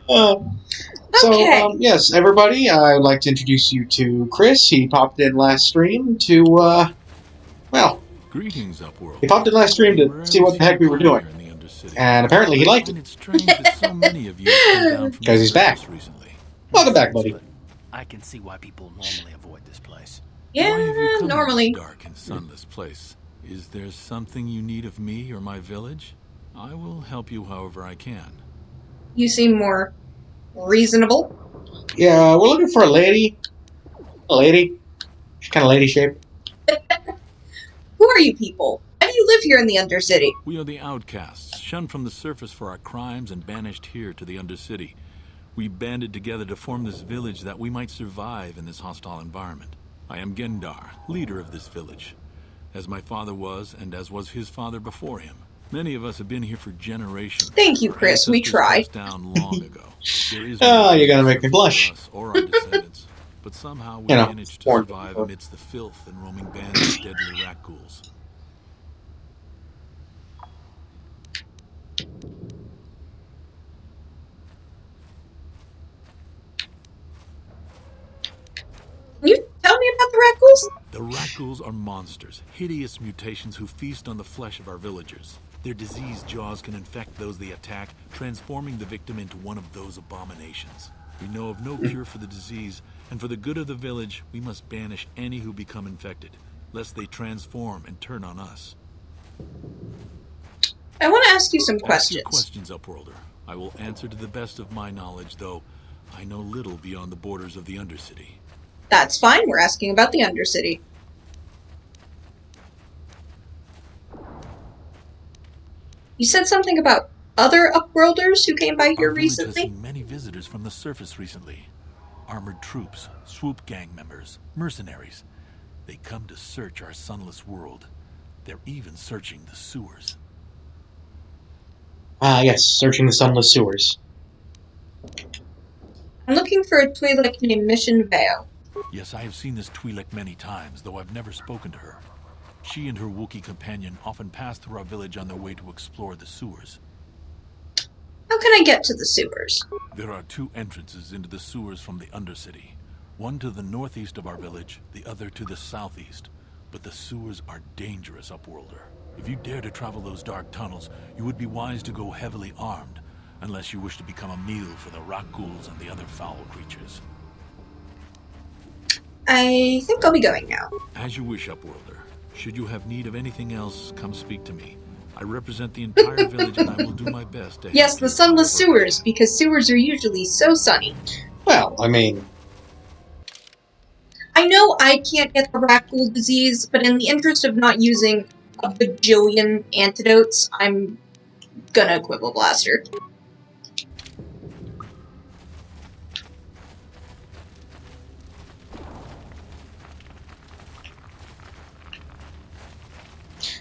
Okay. Yes, everybody, I'd like to introduce you to Chris. He popped in last stream to, well, Greetings, Upworld. he popped in last stream to see what the heck we were doing. And apparently he liked it. It's strange that so many of you have come down from Because he's back. recently. Welcome back, buddy. I can see why people normally avoid this place. Why have Yeah, you come normally. to this dark and sunless place? Is there something you need of me or my village? I will help you however I can. You seem more reasonable. Yeah, we're looking for a lady. A lady. She's kind of lady shaped. Who are you people? Why do you live here in the Undercity? We are the outcasts, shunned from the surface for our crimes and banished here to the Undercity. We banded together to form this village that we might survive in this hostile environment. I am Gendar, leader of this village, as my father was and as was his father before him. Many of us have been here for generations. Thank you, Chris. We Ancestors tried. passed down long ago. There is Oh, no you gotta make me for blush. us or our descendants, but somehow we You know, managed to porn. survive amidst the filth and roaming bands of deadly rat ghouls. Can you tell me about the rat ghouls? The rat ghouls are monsters, hideous mutations who feast on the flesh of our villagers. Their diseased jaws can infect those they attack, transforming the victim into one of those abominations. We know of no cure for the disease, and for the good of the village, we must banish any who become infected, lest they transform and turn on us. I want to ask you some Ask your questions. questions, Upworlder. I will answer to the best of my knowledge, though I know little beyond the borders of the Undercity. That's fine. We're asking about the Undercity. You said something about other Upworlders who came by here Our village has recently? seen many visitors from the surface recently. Armored troops, swoop gang members, mercenaries. They come to search our sunless world. They're even searching the sewers. Ah, yes, searching the sunless sewers. I'm looking for a Twi'lek named Mission Veo. Yes, I have seen this Twi'lek many times, though I've never spoken to her. She and her Wookiee companion often pass through our village on their way to explore the sewers. How can I get to the sewers? There are two entrances into the sewers from the Undercity. One to the northeast of our village, the other to the southeast. but the sewers are dangerous, Upworlder. If you dare to travel those dark tunnels, you would be wise to go heavily armed, unless you wish to become a meal for the rock ghouls and the other foul creatures. I think I'll be going now. As you wish, Upworlder. Should you have need of anything else, come speak to me. I represent the entire village and I will do my best to Yes, the sunless sewers, because sewers are usually so sunny. Well, I mean... I know I can't get the rat ghoul disease, but in the interest of not using a bajillion antidotes, I'm gonna Quibble Blaster.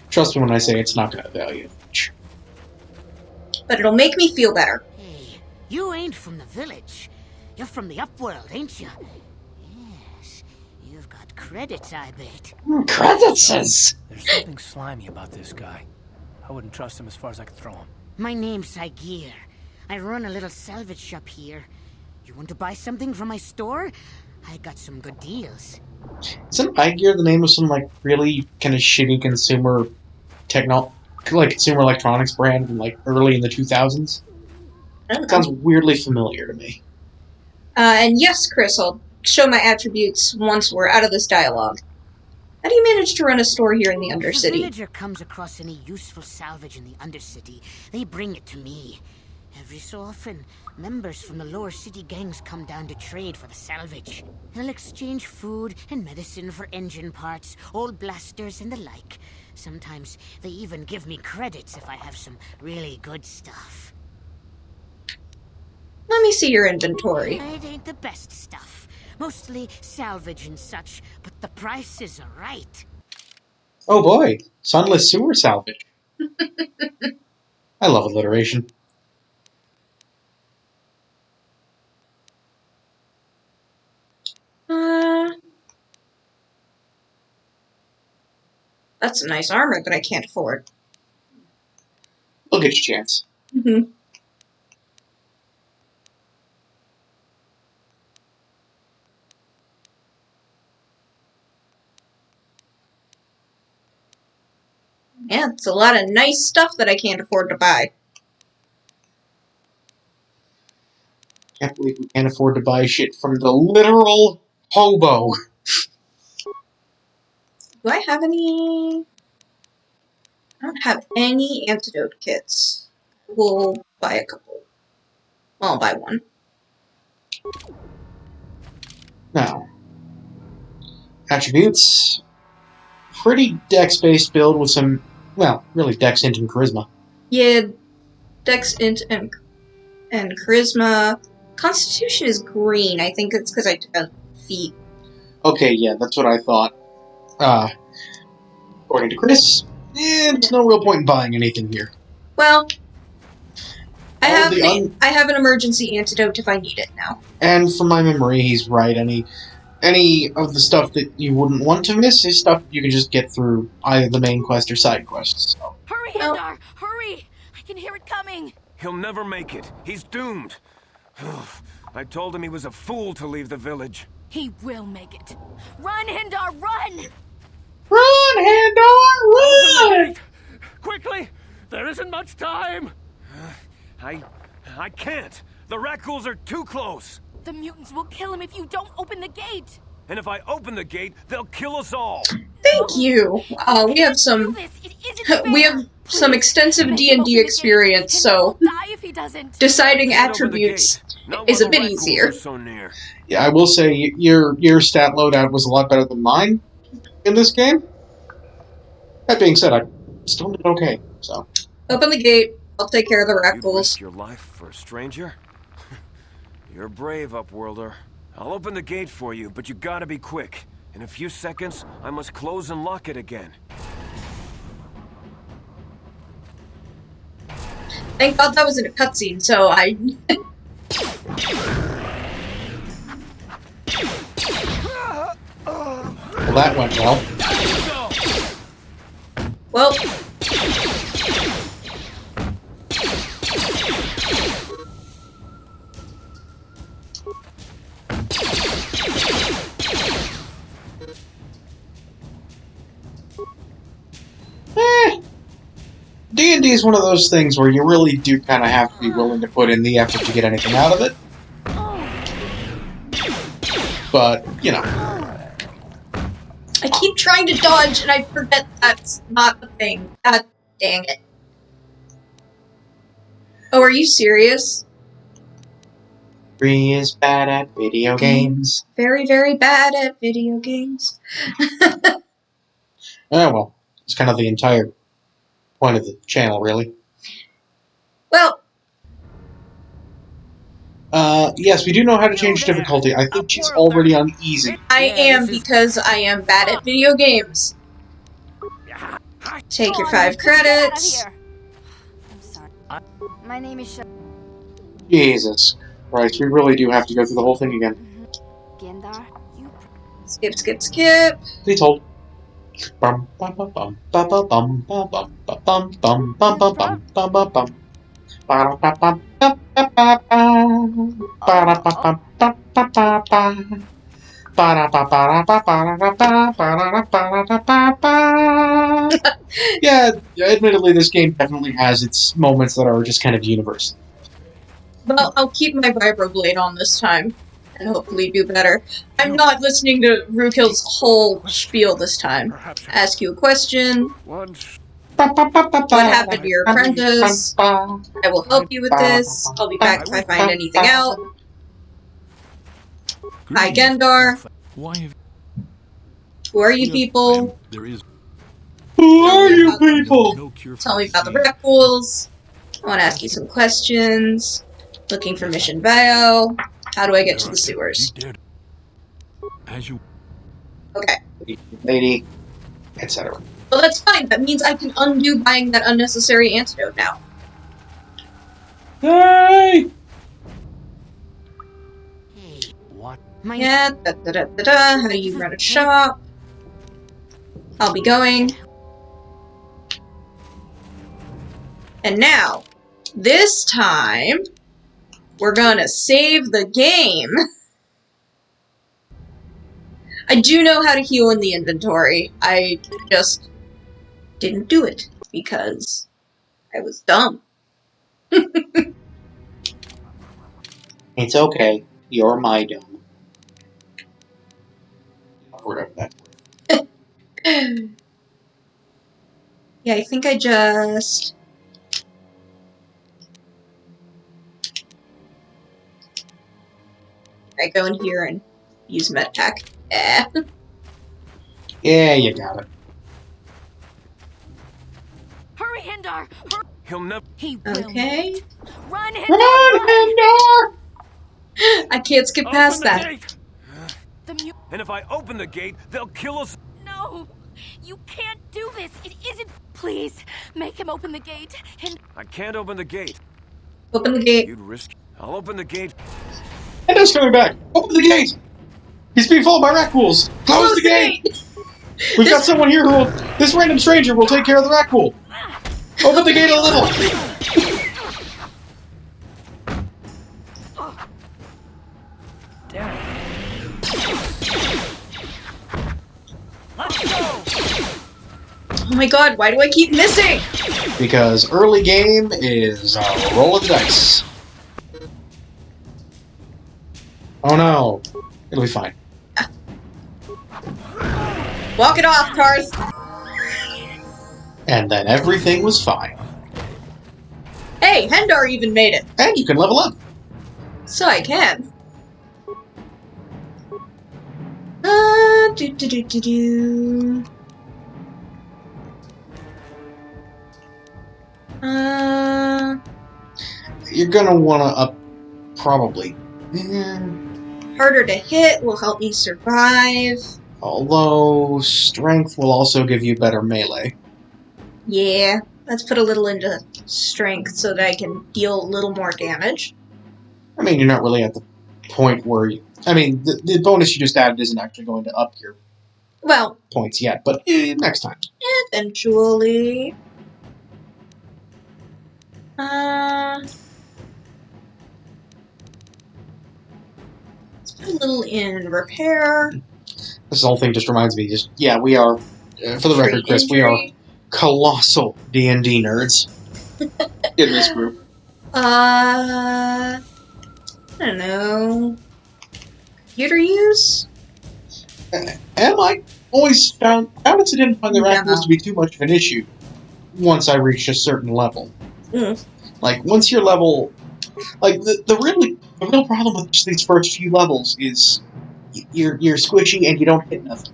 Trust me when I say it's not going to avail you much. But it'll make me feel better. Hey, you ain't from the village. You're from the Upworld, ain't you? Yes, you've got credits, I bet. Credits? There's something slimy about this guy. I wouldn't trust him as far as I could throw him. My name's Saigir. I run a little salvage shop here. You want to buy something from my store? I got some good deals. Isn't iGear the name of some, like, really kind of shitty consumer consumer electronics brand from, like, early in the 2000s? It sounds weirdly familiar to me. And yes, Chris, I'll show my attributes once we're out of this dialogue. How do you manage to run a store here in the If a Undercity? villager comes across any useful salvage in the Undercity, they bring it to me. Every so often, members from the lower city gangs come down to trade for the salvage. They'll exchange food and medicine for engine parts, old blasters, and the like. Sometimes they even give me credits if I have some really good stuff. Let me see your inventory. It ain't the best stuff. Mostly salvage and such, but the prices are right. Oh boy, sunless sewer salvage. I love alliteration. That's a nice armor that I can't afford. We'll get your chance. Mm-hmm. Yeah, it's a lot of nice stuff that I can't afford to buy. Can't believe we can't afford to buy shit from the literal hobo. Do I have any? I don't have any antidote kits. We'll buy a couple. Well, I'll buy one. Now, attributes. Pretty dex-based build with some, well, really dex, int, and charisma. Yeah, Dex, Int, and Charisma. Constitution is green. I think it's because I took a feat. Okay, yeah, that's what I thought. According to Chris, there's no real point in buying anything here. Well, I have the I have an emergency antidote if I need it now. And from my memory, he's right. Any of the stuff that you wouldn't want to miss is stuff you can just get through either the main quest or side quests. So. Hurry, Hindar! Hurry! I can hear it coming! He'll never make it. He's doomed. I told him he was a fool to leave the village. He will make it. Run, Hindar, run! Run, Hindar, run! Quickly! There isn't much time! I can't! The rat ghouls are too close! The mutants will kill him if you don't open the gate! And if I open the gate, they'll kill us all! Thank you! We have some extensive D&D experience, so deciding attributes is a bit easier. Yeah, I will say your stat loadout was a lot better than mine in this game. That being said, I still did okay, so. Open the gate. I'll take care of the rat ghouls. Risk your life for a stranger? You're brave, Upworlder. I'll open the gate for you, but you gotta be quick. In a few seconds, I must close and lock it again. Thank God that was in a cutscene, so I... Well, that went well. Well... D&D is one of those things where you really do kind of have to be willing to put in the effort to get anything out of it. But, you know. I keep trying to dodge and I forget that's not the thing. God dang it. Oh, are you serious? Bree is bad at video games. Very, very bad at video games. Oh, well. It's kind of the entire point of the channel, really. Well. Yes, we do know how to change difficulty. I think she's already on easy. I am because I am bad at video games. Take your 5 credits. I'm sorry. My name is Jesus Christ, we really do have to go through the whole thing again. Gendar. You. Skip, skip, skip. Please hold. Bum bum bum bum bum bum bum bum bum bum bum bum bum bum bum bum. Yeah, admittedly, this game definitely has its moments that are just kind of universal. Well, I'll keep my vibroblade on this time, and hopefully do better. I'm not listening to Rookill's whole spiel this time. Ask you a question. What happened to your apprentice? I will help you with this. I'll be back if I find anything out. Hi, Gendar. Who are you people? Who are you people? Tell me about the rec pools. I want to ask you some questions. Looking for mission bio. How do I get to the sewers? Okay. Lady, etc. Well, that's fine. That means I can undo buying that unnecessary antidote now. Hey! What? Yeah, How do you run a shop? I'll be going. And now, this time, we're gonna save the game. I do know how to heal in the inventory. I just didn't do it because I was dumb. It's okay. You're my dumb. Whatever that. Yeah, I think I just... I go in here and use med pack. Yeah, you got it. Hurry, Hindar! He'll never. He will. Okay. Run, Hindar! Run, Hindar! I can't skip past that. And if I open the gate, they'll kill us. No! You can't do this! It isn't... Please, make him open the gate. I can't open the gate. Open the gate. You'd risk... I'll open the gate. Hindar's coming back! Open the gate! He's being followed by rat ghouls! Close the gate! We've got someone here who will... This random stranger will take care of the rat ghoul! Open the gate a little! Oh my god, why do I keep missing? Because early game is a roll of the dice. Oh no. It'll be fine. Walk it off, Karth! And then everything was fine. Hey, Hendar even made it! And you can level up! So I can. Do. You're gonna wanna up... probably. Harder to hit will help me survive. Although, strength will also give you better melee. Yeah, let's put a little into strength so that I can deal a little more damage. I mean, you're not really at the point where you... I mean, the bonus you just added isn't actually going to up your points yet, but next time. Eventually. Let's put a little in repair. This whole thing just reminds me, we are, for the record, Chris, we are colossal D&D nerds. in this group? I don't know. Computer use? And I always found balance didn't find the Raccoons to be too much of an issue once I reached a certain level. Like, once your level... Like, the real problem with just these first few levels is you're squishy and you don't hit nothing.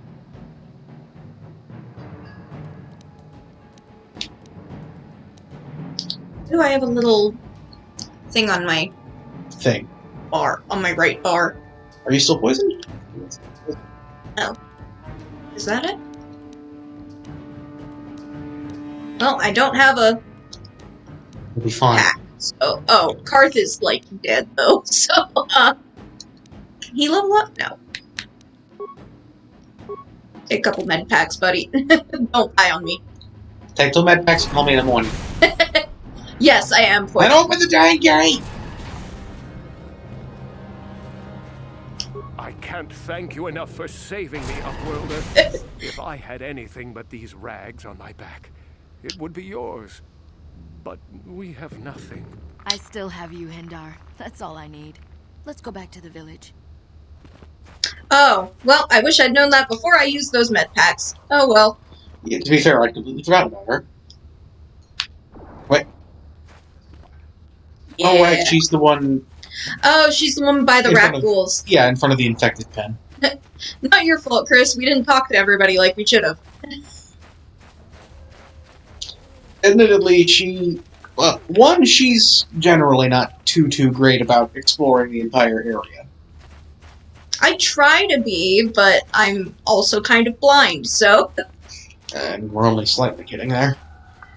Do I have a little thing on my Thing. bar, on my right bar? Are you still poisoned? Oh. Is that it? Well, I don't have a It'll be fine. pack. So, oh, Karth is, like, dead, though, so, can he level up? No. Take a couple med packs, buddy. Don't die on me. Take 2 med packs and call me in the morning. Yes, I am poisoned. And open the dang gate! I can't thank you enough for saving me, Upworlder. If I had anything but these rags on my back, it would be yours. But we have nothing. I still have you, Hindar. That's all I need. Let's go back to the village. Oh, well, I wish I'd known that before I used those med packs. Oh, well. Yeah, to be fair, I completely forgot about her. Wait. Yeah. Oh, right, she's the one... Oh, she's the one by the In rat front of- ghouls. Yeah, in front of the infected pen. Not your fault, Chris. We didn't talk to everybody like we should have. Admittedly, she... Well, one, she's generally not too great about exploring the entire area. I try to be, but I'm also kind of blind, so... And we're only slightly getting there.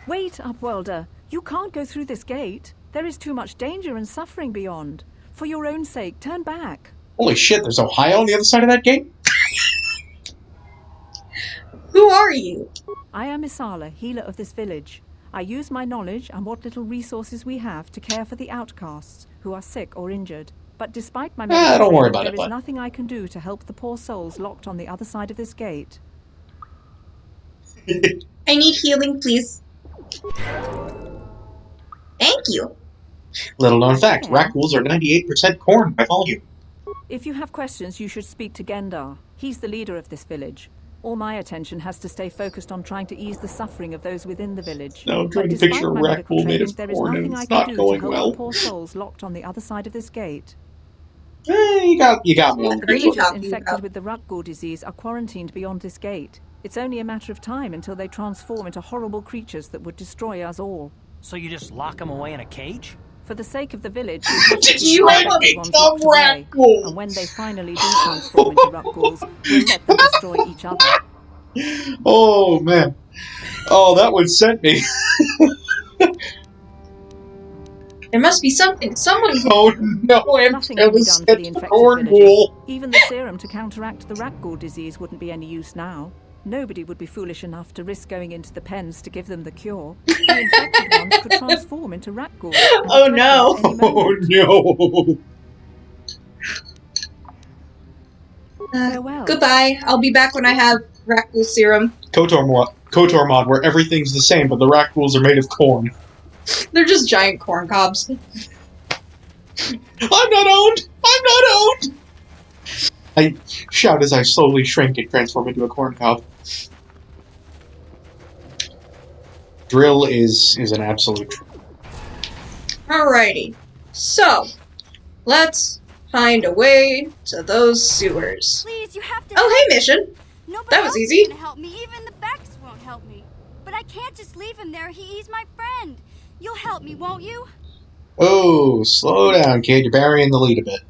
Wait, Upworlder. You can't go through this gate. There is too much danger and suffering beyond. For your own sake, turn back. Holy shit, there's Ohio on the other side of that gate? Who are you? I am Isala, healer of this village. I use my knowledge and what little resources we have to care for the outcasts who are sick or injured. But despite my medical don't worry training, about it, there is bud. nothing I can do to help the poor souls locked on the other side of this gate. I need healing, please. Thank you. Little known fact, Rackwools are 98% corn by volume. If you have questions, you should speak to Gendar. He's the leader of this village. All my attention has to stay focused on trying to ease the suffering of those within the village. Now I'm trying But to despite picture a my medical Rackwool made training, of there is corn, and nothing I it's can not do to going help well. the poor souls locked on the other side of this gate. You got me on The the villagers infected with the Rutgul disease are quarantined beyond this gate. It's only a matter of time until they transform into horrible creatures that would destroy us all. So you just lock them away in a cage? For the sake of the village, we have to Did keep you the ever infected ones become locked away. Rutgul? And when they finally do transform into Rutguls, we'll let them destroy each other. Oh, man. Oh, that would send me. There must be something. Someone. Oh no! I'm Nothing can be done for the infected villagers. Cornwall. Even the serum to counteract the Rutgul disease wouldn't be any use now. Nobody would be foolish enough to risk going into the pens to give them the cure. The infected ones could transform into Rutguls. Oh no! Oh no! Farewell. Goodbye. I'll be back when I have Raccool serum. KOTOR mod, where everything's the same, but the Rackwools are made of corn. They're just giant corn cobs. I'm not owned! I'm not owned! I shout as I slowly shrink and transform into a corn cob. Drill is an absolute... Alrighty. So, let's find a way to those sewers. Please, you have to. Oh, hey, mission. Nobody That was else easy. is gonna help me. Even the Becks won't help me. But I can't just leave him there. He's my friend. You'll help me, won't you? Oh, slow down, kid. You're burying the lead a bit.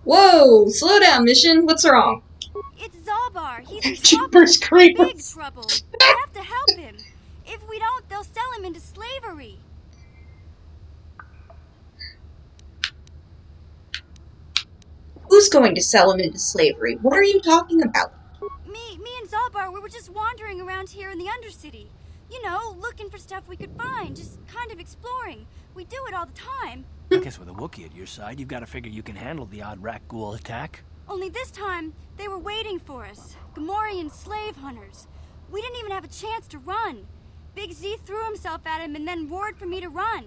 Whoa, slow down, mission. What's wrong? It's Zalbar. He's in Jeepers trouble. Big creepers. trouble. We have to help him. If we don't, they'll sell him into slavery. Who's going to sell him into slavery? What are you talking about? Me and Zalbar, we were just wandering around here in the Undercity. You know, looking for stuff we could find, just kind of exploring. We do it all the time. I guess with a Wookiee at your side, you've got to figure you can handle the odd Racghoul attack. Only this time, they were waiting for us. Gamorrean slave hunters. We didn't even have a chance to run. Big Z threw himself at him and then roared for me to run.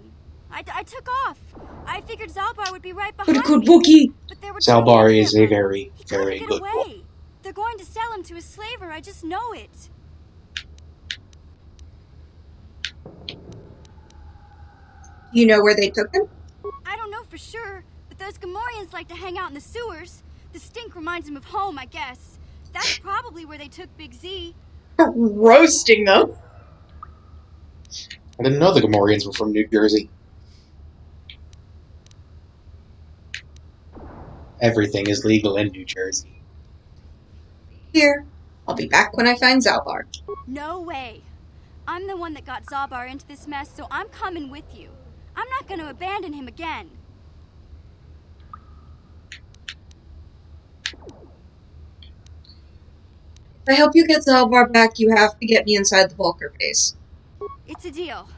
I took off. I figured Zalbar would be right behind What a good me. bookie. But there were Zalbar too many is of a them. very, He very couldn't good get book. away. They're going to sell him to a slaver. I just know it. You know where they took him? I don't know for sure, but those Gamorreans like to hang out in the sewers. The stink reminds them of home, I guess. That's probably where they took Big Z. Roasting them. I didn't know the Gamorreans were from New Jersey. Everything is legal in New Jersey. Here. I'll be back when I find Zalbar. No way. I'm the one that got Zalbar into this mess, so I'm coming with you. I'm not going to abandon him again. If I help you get Zalbar back, you have to get me inside the Vulcar base. It's a deal.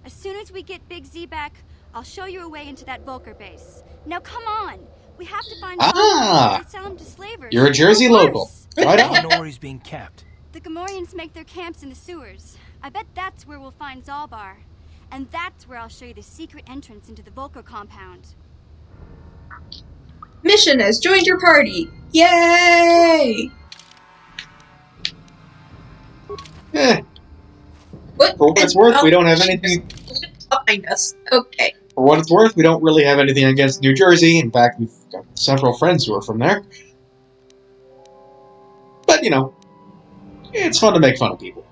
As soon as we get Big Z back, I'll show you a way into that Vulcar base. Now come on. We have to find Zalbar and sell him to slavers. You're a Jersey local. Right on. Nori's being kept. The Gamorreans make their camps in the sewers. I bet that's where we'll find Zalbar. And that's where I'll show you the secret entrance into the Vulcar compound. Mission has joined your party. Yay! What? For what it's worth, we don't have anything. Behind us. Okay. For what it's worth, we don't really have anything against New Jersey. In fact, we've got several friends who are from there. But, you know, it's fun to make fun of people.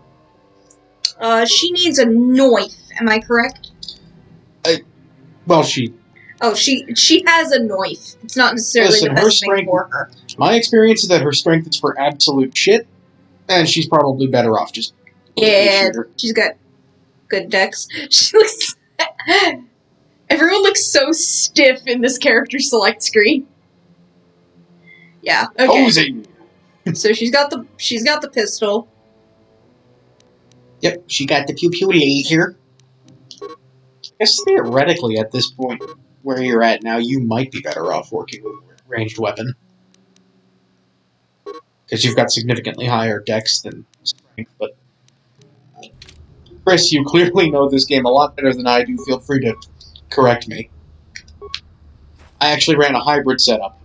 She needs a knife. Am I correct? Well, she... Oh, she has a knife. It's not necessarily Listen, the her best thing strength... for her. My experience is that her strength is for absolute shit, and she's probably better off just... Yeah, she's got good dex. She looks... Everyone looks so stiff in this character select screen. Yeah, okay. Posing! So she's got the pistol. Yep, she got the pew-pew laser. I guess theoretically, at this point where you're at now, you might be better off working with a ranged weapon. Because you've got significantly higher dex than strength, but... Chris, you clearly know this game a lot better than I do. Feel free to correct me. I actually ran a hybrid setup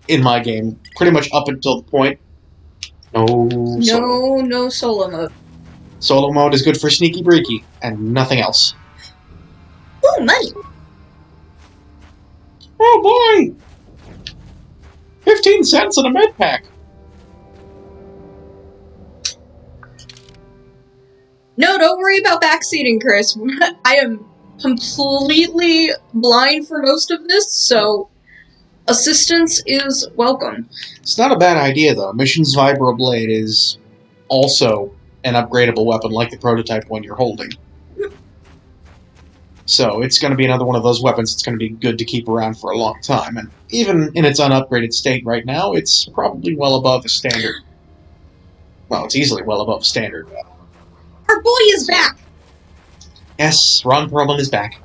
in my game, pretty much up until the point. No solo mode. Solo mode is good for sneaky breaky, and nothing else. Ooh, money! Oh boy! 15 cents in a med pack. No, don't worry about backseating, Chris. I am completely blind for most of this, so assistance is welcome. It's not a bad idea, though. Mission's Vibroblade is also an upgradable weapon like the prototype one you're holding. So it's going to be another one of those weapons that's going to be good to keep around for a long time. And even in its unupgraded state right now, it's probably well above a standard. Well, it's easily well above standard. Our boy is back! Yes, Ron Perlman is back.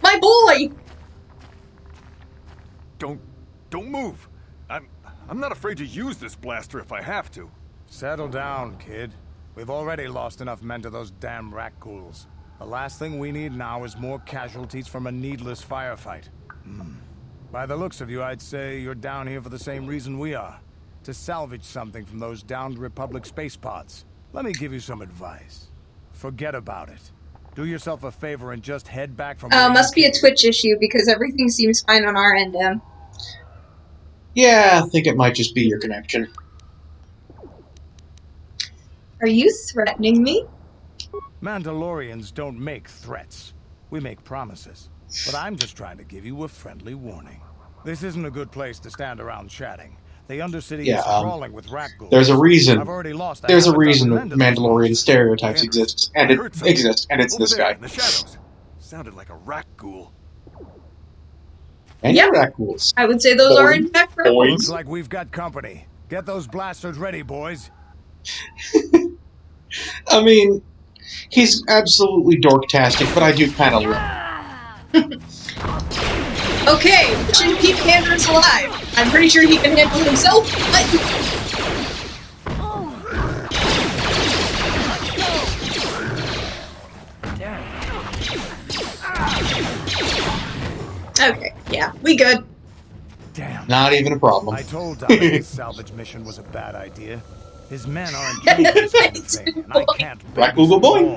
My boy! Don't move. I'm not afraid to use this blaster if I have to. Settle down, kid. We've already lost enough men to those damn Rakghouls. The last thing we need now is more casualties from a needless firefight. By the looks of you, I'd say you're down here for the same reason we are. To salvage something from those downed Republic space pods. Let me give you some advice. Forget about it. Do yourself a favor and just head back from... Must be a Twitch issue because everything seems fine on our end, Em. Yeah, I think it might just be your connection. Are you threatening me? Mandalorians don't make threats. We make promises. But I'm just trying to give you a friendly warning. This isn't a good place to stand around chatting. The Undercity is crawling with Rakghouls. There's a reason. There's a reason that Mandalorian stereotypes exist, and it's this guy. In the shadows. Sounded like a Rakghoul. And yep. Rakghouls. I would say those are in fact Rakghouls. Looks like we've got company. Get those blasters ready, boys. I mean, he's absolutely dorktastic, but I do kind of love him. Okay, mission keep Candace alive. I'm pretty sure he can handle himself, but... Okay, yeah, we good. Damn. Not even a problem. I told Davik this salvage mission was a bad idea. His men aren't trained for this kind of thing, and I can't Black Google babysit them boy.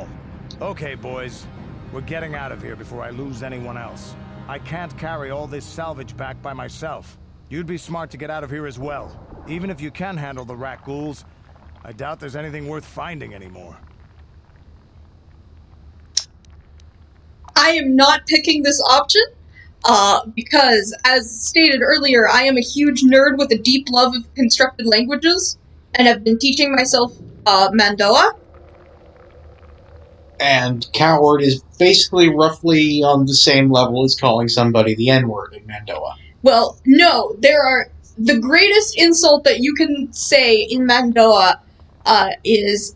all. Okay, boys. We're getting out of here before I lose anyone else. I can't carry all this salvage back by myself. You'd be smart to get out of here as well. Even if you can handle the rat ghouls, I doubt there's anything worth finding anymore. I am not picking this option, because, as stated earlier, I am a huge nerd with a deep love of constructed languages, and have been teaching myself, Mandoa. And coward is basically roughly on the same level as calling somebody the N-word in Mandoa. Well, no, the greatest insult that you can say in Mandoa, is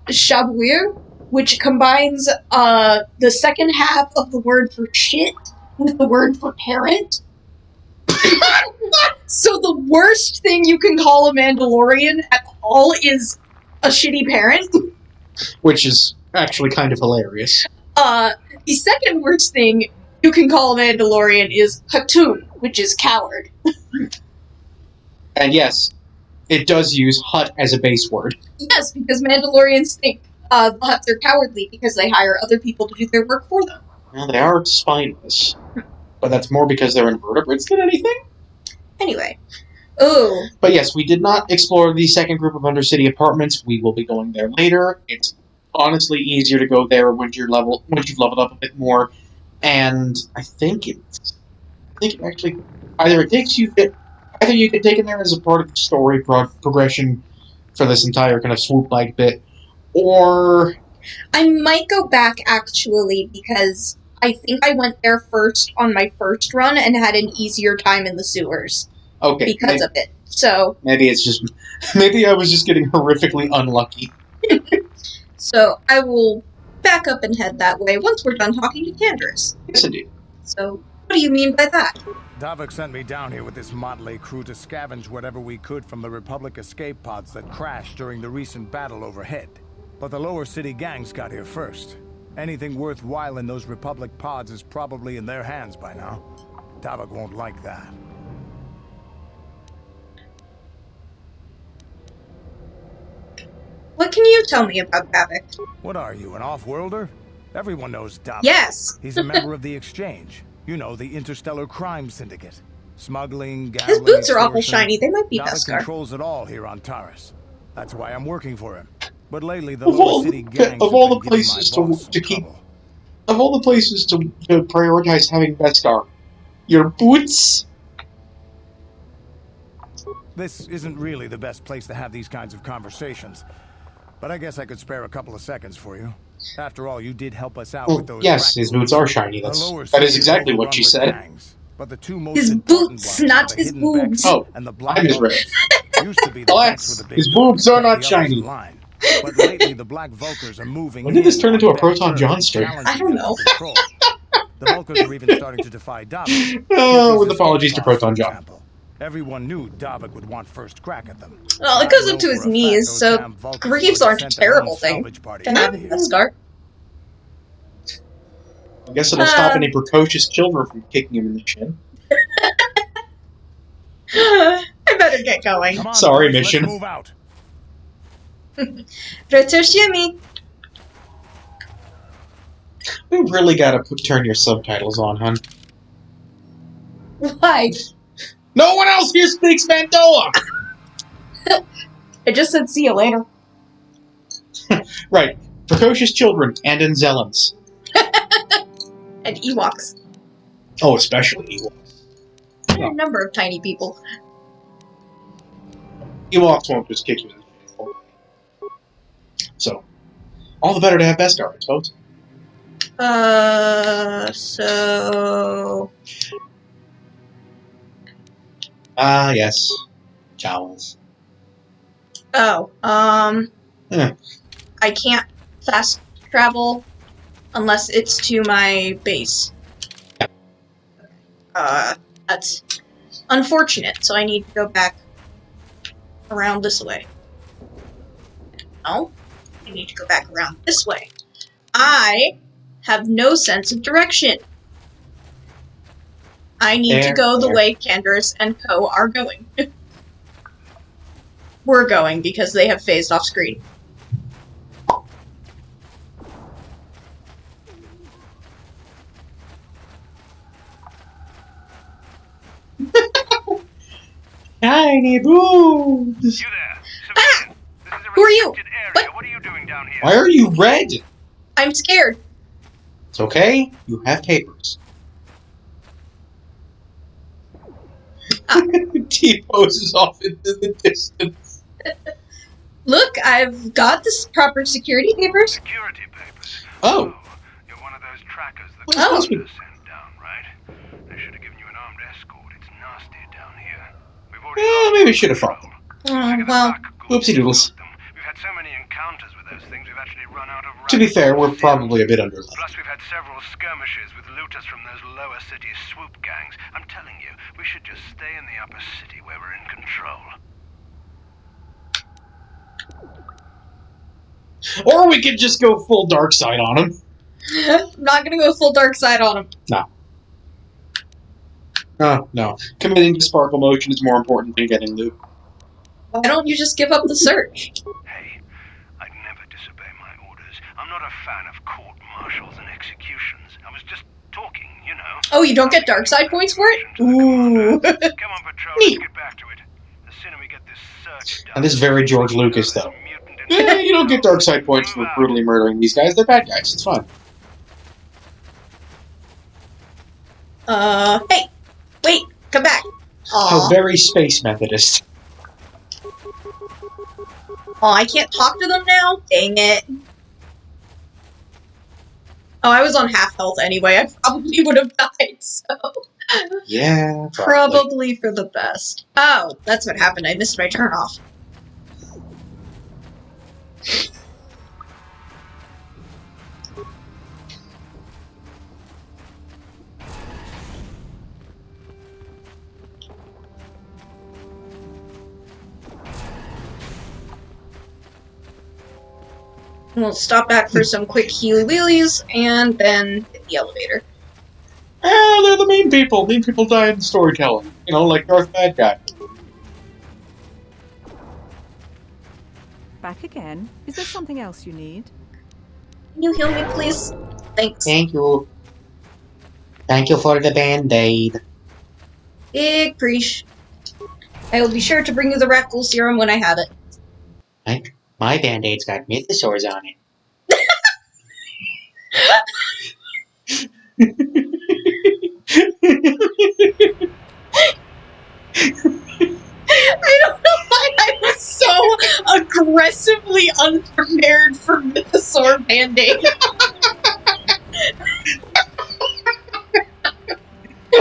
shabuir, which combines, the second half of the word for shit with the word for parent. So the worst thing you can call a Mandalorian at all is a shitty parent. Which is actually kind of hilarious. The second worst thing you can call a Mandalorian is Hatun, which is coward. And yes, it does use hut as a base word. Yes, because Mandalorians think the Hutts are cowardly because they hire other people to do their work for them. Well, they are spineless. But that's more because they're invertebrates than anything. Anyway. Oh. But yes, we did not explore the second group of Undercity apartments. We will be going there later. It's honestly easier to go there once you've leveled up a bit more. And I think it actually either you get taken there as a part of the story progression for this entire kind of swoop bike bit, or I might go back actually because I think I went there first on my first run and had an easier time in the sewers. Okay. Because of it. So maybe I was just getting horrifically unlucky. So I will back up and head that way once we're done talking to Canderous. Yes, indeed. So, what do you mean by that? Davik sent me down here with this motley crew to scavenge whatever we could from the Republic escape pods that crashed during the recent battle overhead. But the lower city gangs got here first. Anything worthwhile in those Republic pods is probably in their hands by now. Davik won't like that. What can you tell me about Davik? What are you, an off-worlder? Everyone knows Davik. Yes. He's a member of the Exchange. You know, the Interstellar Crime Syndicate. Smuggling, gambling, his boots are awful extortion. shiny. They might be Davik Beskar. controls it all here on Taris. That's why I'm working for him. But lately, the Of lower all city gangs of all have the been giving places my boss to some keep, trouble. of all the places to prioritize having Beskar, your boots. This isn't really the best place to have these kinds of conversations. But I guess I could spare a couple of seconds for you. After all, you did help us out Well, with those yes, his boots are shiny. That is exactly what she said. But the two most His important boots, ones not are the his hidden boobs. Becks Oh, and the I black misread. Vulkars. Used to be the Alas, Becks were the big his dogs boobs that are not kept the others shiny. in line. But lately, the black Vulkars are moving. When did this in turn on into a Beck Proton Earth John and stream? challenging I don't them know. for control. The Vulkars are even starting to defy Davik. Oh, with His apologies to escape pods, Proton for John. example. Everyone knew Davik would want first crack at them. Well, it I goes know up to for his a fact knees, those so damn Vulkars Greaves already aren't a sent their own terrible thing salvage party to out have in here. Beskar. I guess it'll stop any precocious children from kicking him in the shin. I better get going. Come on, Sorry, boys, mission. Let's move out. Retoshimi. We really gotta turn your subtitles on, hun. Why? No one else here speaks Mandoa! I just said see you later. Right. Precocious children and Anzellans. And Ewoks. Oh, especially Ewoks. There are a number of tiny people. Ewoks won't just kick you in the shin. So, all the better to have Beskar, I suppose. So... Ah, yes. Jowls. Oh, Eh. I can't fast travel unless it's to my base. That's unfortunate, so I need to go back around this way. No, I need to go back around this way. I have no sense of direction. I need to go the way Canderous and Co. are going. We're going because they have phased off screen. Tiny boobs! You there? Ah! Who are you? What? What are you doing down here? Why are you red? I'm scared. It's okay. You have papers. T poses off into the distance. Look, I've got this proper security papers. Security papers. Oh. You're one of those trackers that Oh. Governor sent down, right? They should have given you an armed escort. It's nasty down here. We've already Maybe I should have fought them. Well, Whoopsie doodles. We've had so many encounters with those things, we've actually run out of To be fair, we're probably a bit under level. Plus, we've had several skirmishes with looters from those lower city swoop gangs. I'm telling you, we should just stay in the upper city where we're in control. Or we could just go full dark side on him. I'm not gonna go full dark side on him. No. Oh, no. Committing to sparkle motion is more important than getting loot. Why don't you just give up the search? Hey, I'd never disobey my orders. I'm not a fan of court-martials and executions. I was just talking, you know. Oh, you don't get dark side points for it? Ooh. Come on, Patrol, let's get back to it. The sooner we get this search done... And this is very George Lucas, though. Yeah, you don't get dark side points for brutally murdering these guys. They're bad guys. It's fun. Hey! Wait! Come back! How very Space Methodist. Oh, I can't talk to them now? Dang it. Oh, I was on half health anyway. I probably would have died, so... Yeah, Probably for the best. Oh, that's what happened. I missed my turn off. We'll stop back for some quick healy-wheelies, and then hit the elevator. Ah, they're the main people. Main people die in storytelling. You know, like Darth Bad Guy. Back again? Is there something else you need? Can you heal me, please? Thanks. Thank you. Thank you for the band-aid. Big preach. I will be sure to bring you the Rackle serum when I have it. My band-aid's got mythosaurs on it. I don't know why I was so aggressively unprepared for Mythosaur Band-Aid.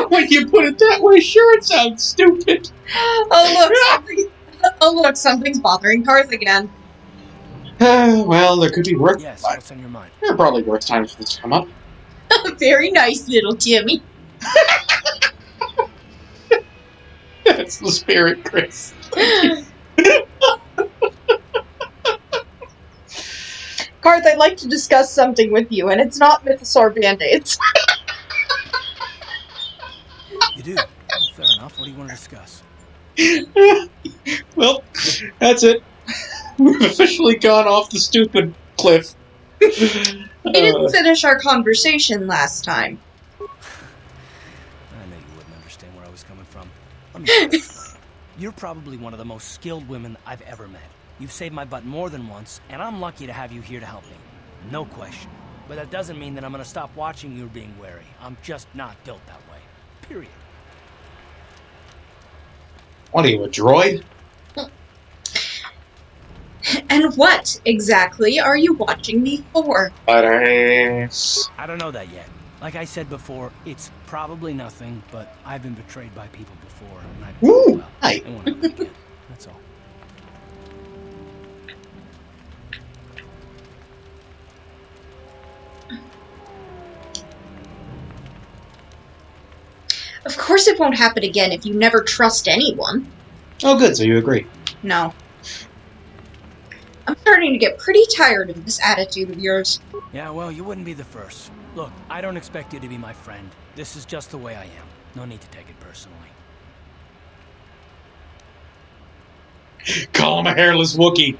When you put it that way, sure it sounds stupid. Oh look, something's bothering Karth again. Well, there could be worse. Yes, what's on your mind? There are probably worse times for this to come up. Very nice, little Timmy. That's the spirit, Chris. Karth, I'd like to discuss something with you, and it's not Mythosaur Band-Aids. You do? Oh, fair enough. What do you want to discuss? Well, that's it. We've officially gone off the stupid cliff. We didn't finish our conversation last time. I knew you wouldn't understand where I was coming from. Let me try to explain. You're probably one of the most skilled women I've ever met. You've saved my butt more than once, and I'm lucky to have you here to help me. No question. But that doesn't mean that I'm gonna stop watching you being wary. I'm just not built that way. Period. What are you, a droid? And what exactly are you watching me for? I don't know that yet. Like I said before, it's probably nothing, but I've been betrayed by people before, and I won't happen again. That's all. Of course it won't happen again if you never trust anyone. Oh, good, so you agree. No. I'm starting to get pretty tired of this attitude of yours. Yeah, well, you wouldn't be the first. Look, I don't expect you to be my friend. This is just the way I am. No need to take it personally. Call him a hairless Wookiee.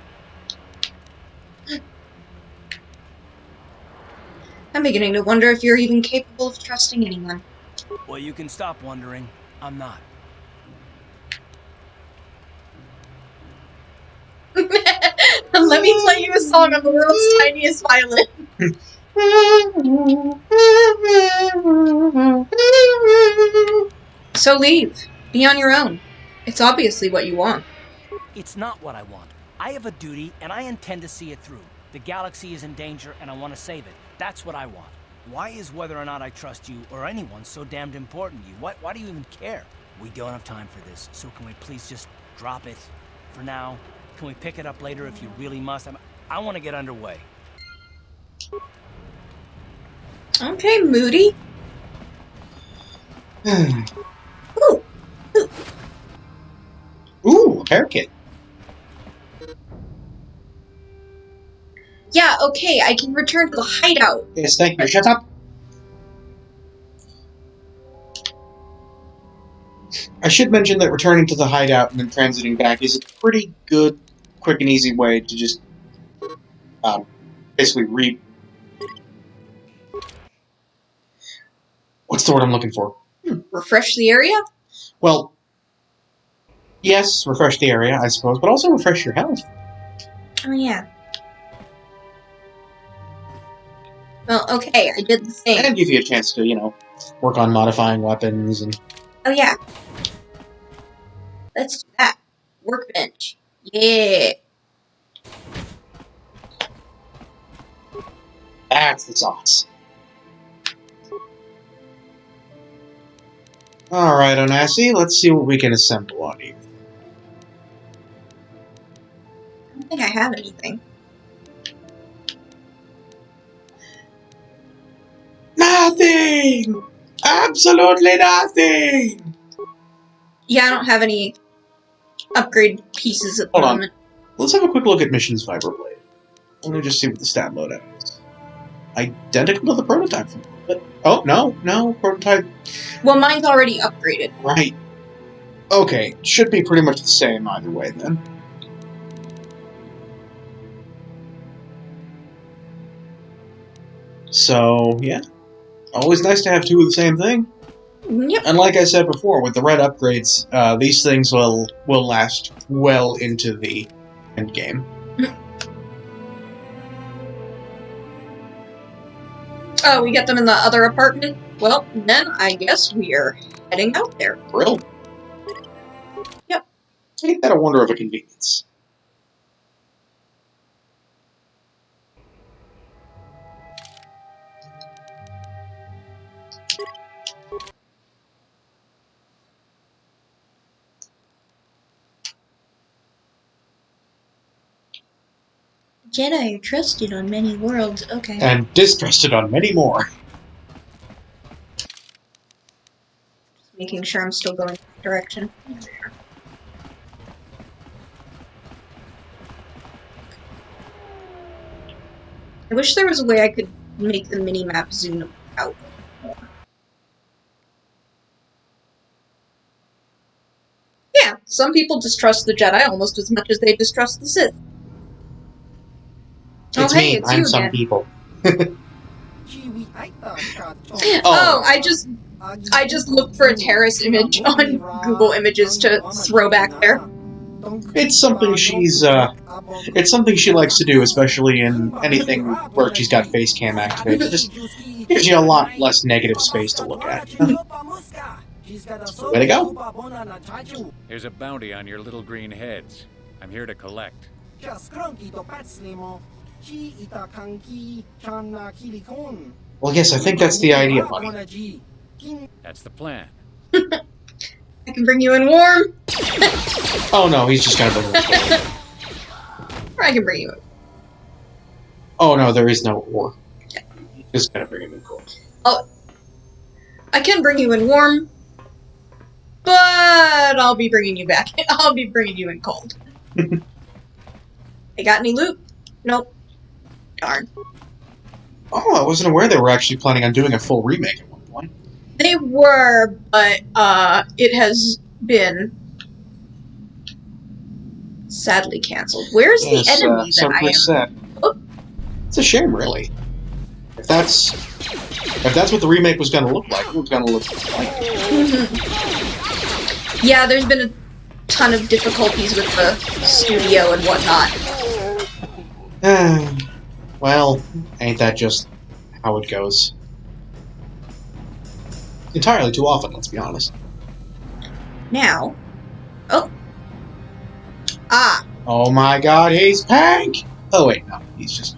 I'm beginning to wonder if you're even capable of trusting anyone. Well, you can stop wondering. I'm not. Let me play you a song on the world's tiniest violin. So leave. Be on your own. It's obviously what you want. It's not what I want. I have a duty, and I intend to see it through. The galaxy is in danger, and I want to save it. That's what I want. Why is whether or not I trust you or anyone so damned important to you? Why do you even care? We don't have time for this, so can we please just drop it for now? Can we pick it up later if you really must? I want to get underway. Okay, Moody. Ooh. Ooh, a parakeet. Yeah, okay, I can return to the hideout. Yes, thank you. Shut up. I should mention that returning to the hideout and then transiting back is a pretty good, quick and easy way to just basically what's the word I'm looking for? Refresh the area? Well, yes, refresh the area, I suppose, but also refresh your health. Oh, yeah. Well, okay, I did the thing. And give you a chance to, you know, work on modifying weapons and... Oh, yeah. Let's do that. Workbench. Yeah. That's the sauce. Alright, Onasi, let's see what we can assemble on you. I don't think I have anything. Nothing! Absolutely nothing! Yeah, I don't have any upgrade pieces at the Hold on. moment. Let's have a quick look at Mission's Vibroblade. Let me just see what the stat loadout is. Identical to the prototype. But, oh, no, prototype. Well, mine's already upgraded. Right. Okay, should be pretty much the same either way then. So, yeah. Always nice to have two of the same thing. Yep. And like I said before, with the red upgrades, these things will last well into the end game. Oh, we get them in the other apartment? Well, then I guess we're heading out there. Brill. Yep. Ain't that a wonder of a convenience? Jedi are trusted on many worlds. Okay. And distrusted on many more. Just making sure I'm still going in that direction. I wish there was a way I could make the mini-map zoom out more. Yeah, some people distrust the Jedi almost as much as they distrust the Sith. It's hey, me. it's I'm you some again. people. Oh, I just looked for a Terrace image on Google Images to throw back there. It's something she's it's something she likes to do, especially in anything where she's got face cam activated. It just gives you a lot less negative space to look at. Way to go. Here's a bounty on your little green heads. I'm here to collect. Well, yes, I think that's the idea, buddy. That's the plan. I can bring you in warm. Oh no, he's just gonna bring her cold. Or I can bring you in. Oh no, there is no war. He's just gonna bring him in cold. Oh, I can bring you in warm, but I'll be bringing you back. I'll be bringing you in cold. I got any loot? Nope. Darn. Oh, I wasn't aware they were actually planning on doing a full remake at one point. They were, but it has been sadly canceled. Where's the enemy that so I am? sad. It's a shame, really. If that's what the remake was going to look like, it was going to look like. Yeah, there's been a ton of difficulties with the studio and whatnot. Well, ain't that just how it goes? Entirely too often, let's be honest. Now, oh my God, he's Pank! Oh wait, no, he's just.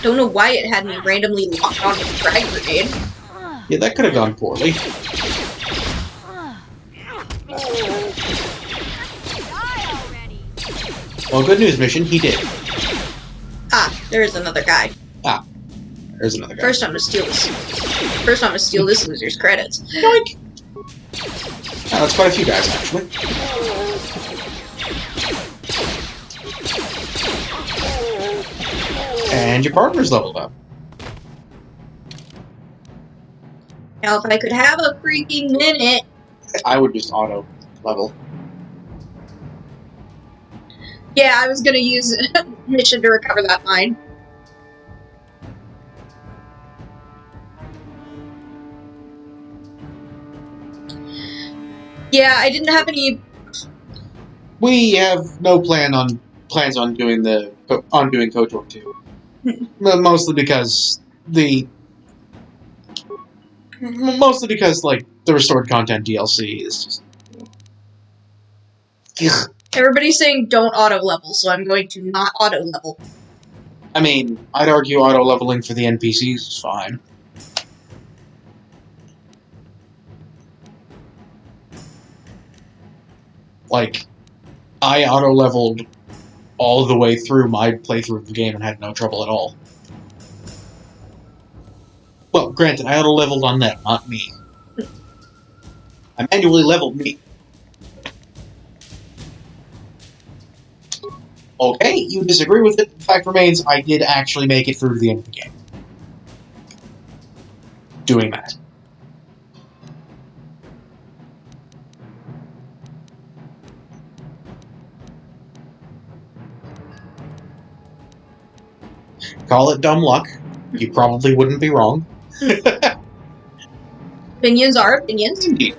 don't know why it had me randomly locked on a frag grenade. Yeah, that could have gone poorly. Well, good news, mission, he did. There's another guy. There's another guy. First, I'm gonna steal this. First, I'm gonna steal this loser's credits. Yoink! That's quite a few guys, actually. And your partner's leveled up. Now, if I could have a freaking minute. I would just auto level. Yeah, I was gonna use mission to recover that mine. Yeah, I didn't have any. We have no plans on doing KOTOR 2. Mostly because the restored content DLC is just. Everybody's saying don't auto level, so I'm going to not auto level. I mean, I'd argue auto leveling for the NPCs is fine. Like, I auto-leveled all the way through my playthrough of the game and had no trouble at all. Well, granted, I auto-leveled on them, not me. I manually leveled me. Okay, you disagree with it. The fact remains, I did actually make it through to the end of the game. Doing that. Call it dumb luck. You probably wouldn't be wrong. Opinions are opinions. Indeed.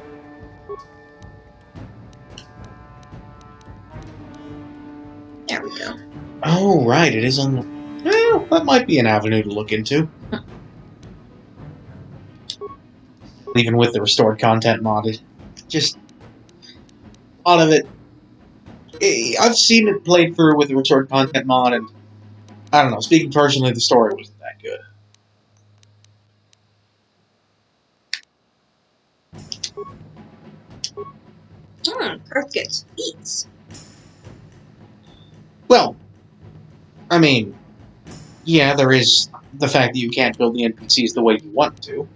There we go. Oh, right, it is on the... Well, that might be an avenue to look into. Even with the restored content modded. Just... a lot of it... I've seen it played through with the restored content mod, and... I don't know, speaking personally, the story wasn't that good. Perth gets eats. Well, I mean, yeah, there is the fact that you can't build the NPCs the way you want to.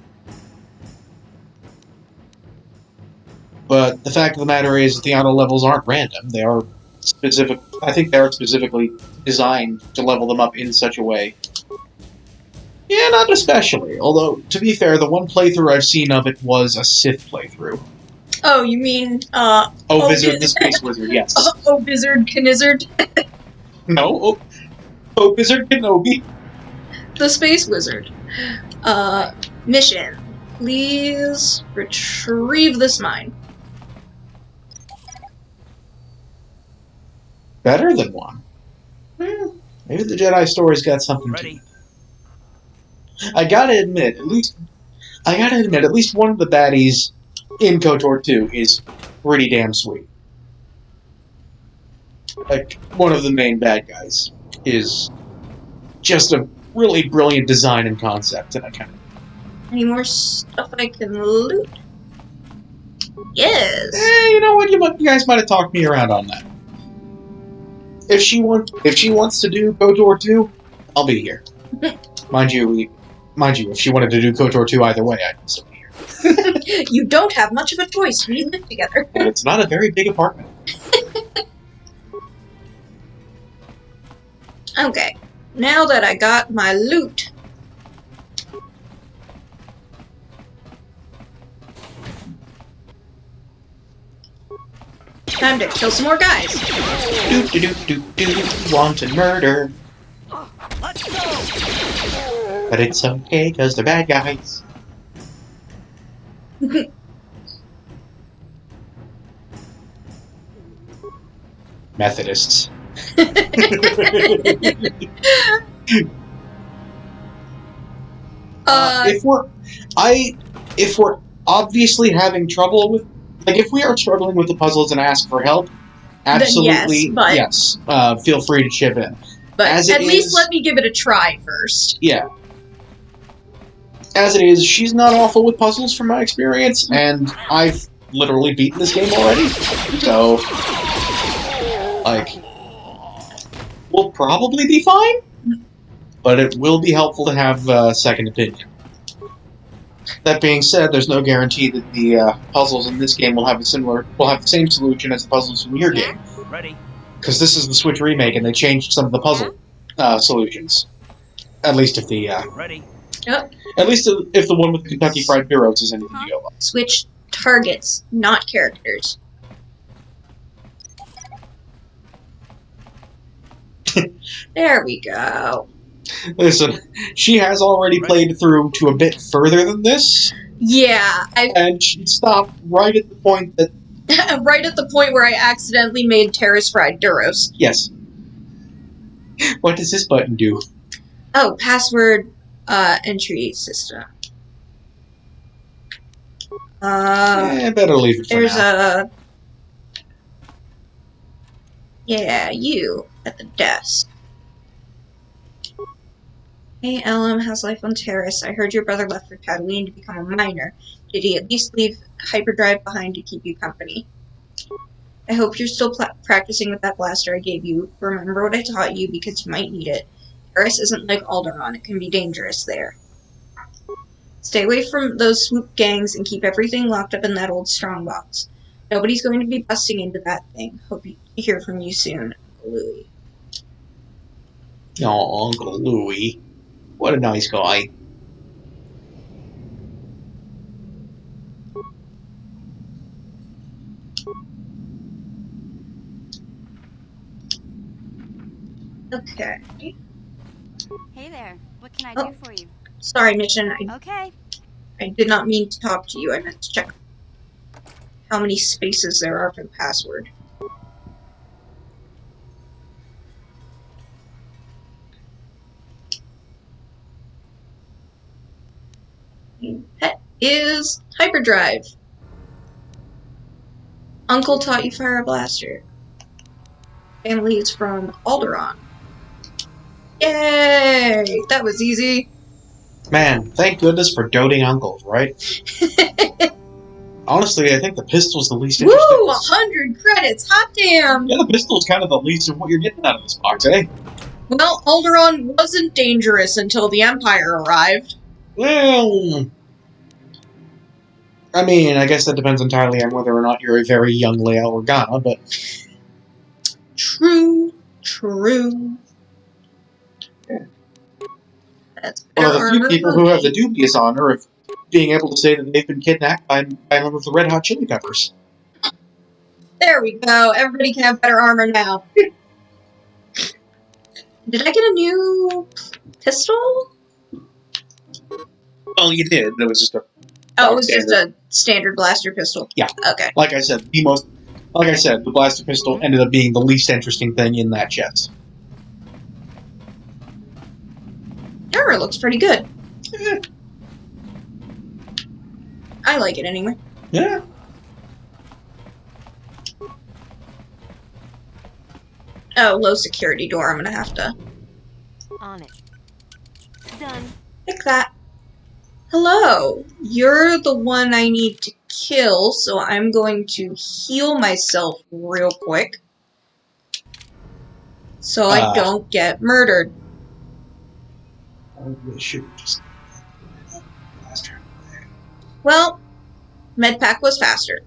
But the fact of the matter is that the auto levels aren't random. They are specific. I think they are specifically designed to level them up in such a way. Yeah, not especially. Although, to be fair, the one playthrough I've seen of it was a Sith playthrough. Oh, you mean, Vizard, the Space Wizard, yes. Vizard Knizzard? No, Vizard Kenobi. The Space Wizard. Mission. Please retrieve this mine. Better than one. Maybe the Jedi story's got something to it. I gotta admit, at least one of the baddies in KOTOR 2 is pretty damn sweet. Like, one of the main bad guys is just a really brilliant design and concept, and I kind of... Any more stuff I can loot? Yes! You know what? You guys might have talked me around on that. If she wants to do KOTOR 2, I'll be here. Mind you, Mind you, if she wanted to do KOTOR 2 either way, I'd still be here. You don't have much of a choice. We live together. And it's not a very big apartment. Okay. Now that I got my loot. Time to kill some more guys. Wanted murder. Let's go! But it's okay, because they're bad guys. Methodists. If we're obviously having trouble with, like, if we are struggling with the puzzles and ask for help, absolutely, yes. Feel free to chip in. But at least let me give it a try first. Yeah. As it is, she's not awful with puzzles from my experience, and I've literally beaten this game already. So, like, we'll probably be fine, but it will be helpful to have a second opinion. That being said, there's no guarantee that the puzzles in this game will have the same solution as the puzzles from your game. Ready? Because this is the Switch remake, and they changed some of the puzzle solutions. At least if the Ready? Yep. At least if the one with the Kentucky Fried Heroes is anything to go by. Switch targets, not characters. There we go. Listen, she has already played through to a bit further than this. Yeah, and she stopped right at the point that... right at the point where I accidentally made Terrace Fried Duros. Yes. What does this button do? Oh, password entry system. Better leave it for there's now. Yeah, you at the desk. Hey, Ellum, how's life on Terrace? I heard your brother left for Tatooine to become a miner. Did he at least leave hyperdrive behind to keep you company? I hope you're still practicing with that blaster I gave you. Remember what I taught you, because you might need it. Terrace isn't like Alderaan. It can be dangerous there. Stay away from those swoop gangs and keep everything locked up in that old strongbox. Nobody's going to be busting into that thing. Hope to hear from you soon, Uncle Louie. Oh, Uncle Louie. What a nice guy. Okay. Hey there. What can I do for you? Sorry, Mission. Okay. I did not mean to talk to you. I meant to check how many spaces there are for the password. Pet is hyperdrive. Uncle taught you fire a blaster. Family is from Alderaan. Yay! That was easy. Man, thank goodness for doting uncles, right? Honestly, I think the pistol's the least interesting. Woo! 100 credits! Hot damn! Yeah, the pistol's kind of the least of what you're getting out of this box, eh? Well, Alderaan wasn't dangerous until the Empire arrived. Well... I mean, I guess that depends entirely on whether or not you're a very young Leia Organa, but... True. True. Yeah. That's one of the few people who have the dubious honor of being able to say that they've been kidnapped by a member of the Red Hot Chili Peppers. There we go. Everybody can have better armor now. Did I get a new pistol? Well, you did. It was just a... Oh, it was just a standard blaster pistol. Yeah. Okay. Like I said, the blaster pistol ended up being the least interesting thing in that chest. Armor looks pretty good. I like it anyway. Yeah. Oh, low security door. I'm gonna have to On it. Done. pick that. Hello. You're the one I need to kill, so I'm going to heal myself real quick. So I don't get murdered. I should just Well, Medpack was faster.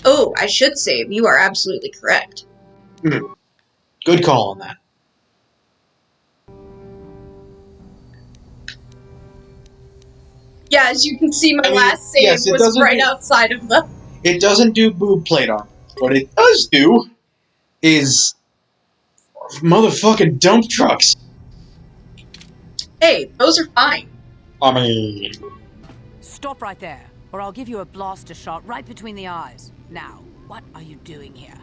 Oh, I should save. You are absolutely correct. Good call on that. Yeah, as you can see, my last save yes, it was doesn't right do- outside of the... It doesn't do boob plate armor. What it does do is motherfucking dump trucks. Hey, those are fine. I mean... Stop right there, or I'll give you a blaster shot right between the eyes. Now, what are you doing here?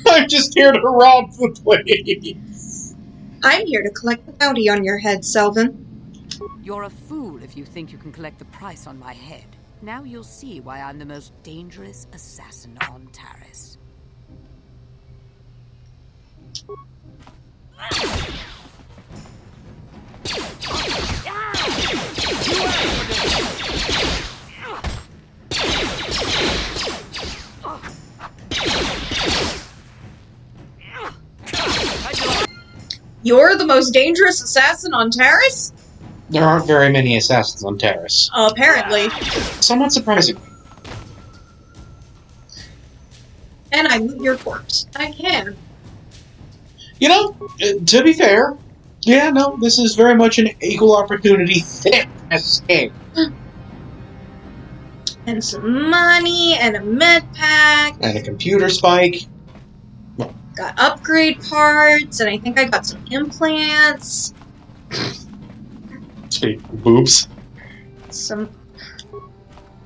I'm just here to rob the place. I'm here to collect the bounty on your head, Selvin. You're a fool if you think you can collect the price on my head. Now you'll see why I'm the most dangerous assassin on Taris. You're the most dangerous assassin on Taris? There aren't very many assassins on Taris. Apparently. Somewhat surprising. And I loot your corpse. I can. You know, to be fair, yeah, no, this is very much an equal opportunity game. And some money, and a med pack. And a computer spike. Got upgrade parts, and I think I got some implants. Speak boobs. Some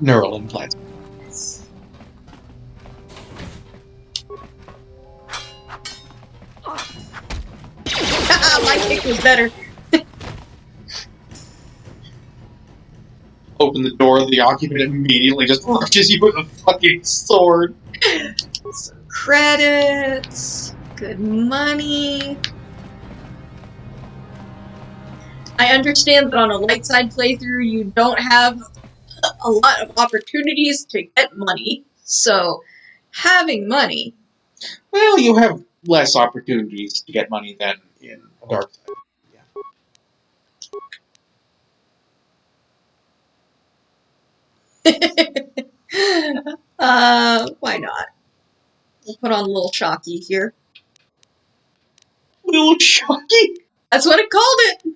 Neural implants. My kick was better. Open the door, the occupant immediately just rushes you with a fucking sword. Some credits. Good money. I understand that on a light side playthrough, you don't have a lot of opportunities to get money. So, having money. Well, you have less opportunities to get money than in a dark side. Why not? We'll put on a little Shocky here. Little Shocky? That's what it called it!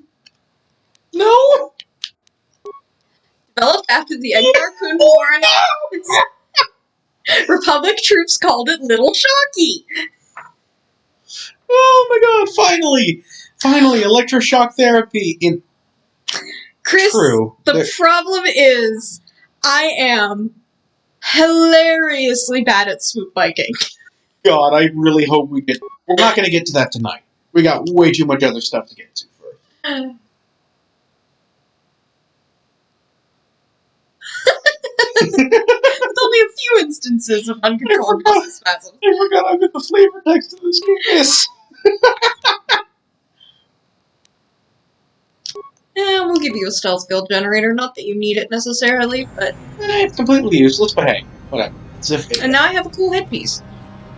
No! Developed after the Edgar Kun War. Republic troops called it Little Shocky! Oh my god, finally! Finally, electroshock therapy in... Chris, True. the problem is, I am hilariously bad at swoop biking. God, I really hope we get... We're not gonna get to that tonight. We got way too much other stuff to get to first. With only a few instances of uncontrolled muscle spasm. I forgot I'm in the flavor text of this game. Yes. Yeah, we'll give you a stealth build generator. Not that you need it necessarily, but... It's completely useless, but hey, whatever. It's a, And now I have a cool headpiece.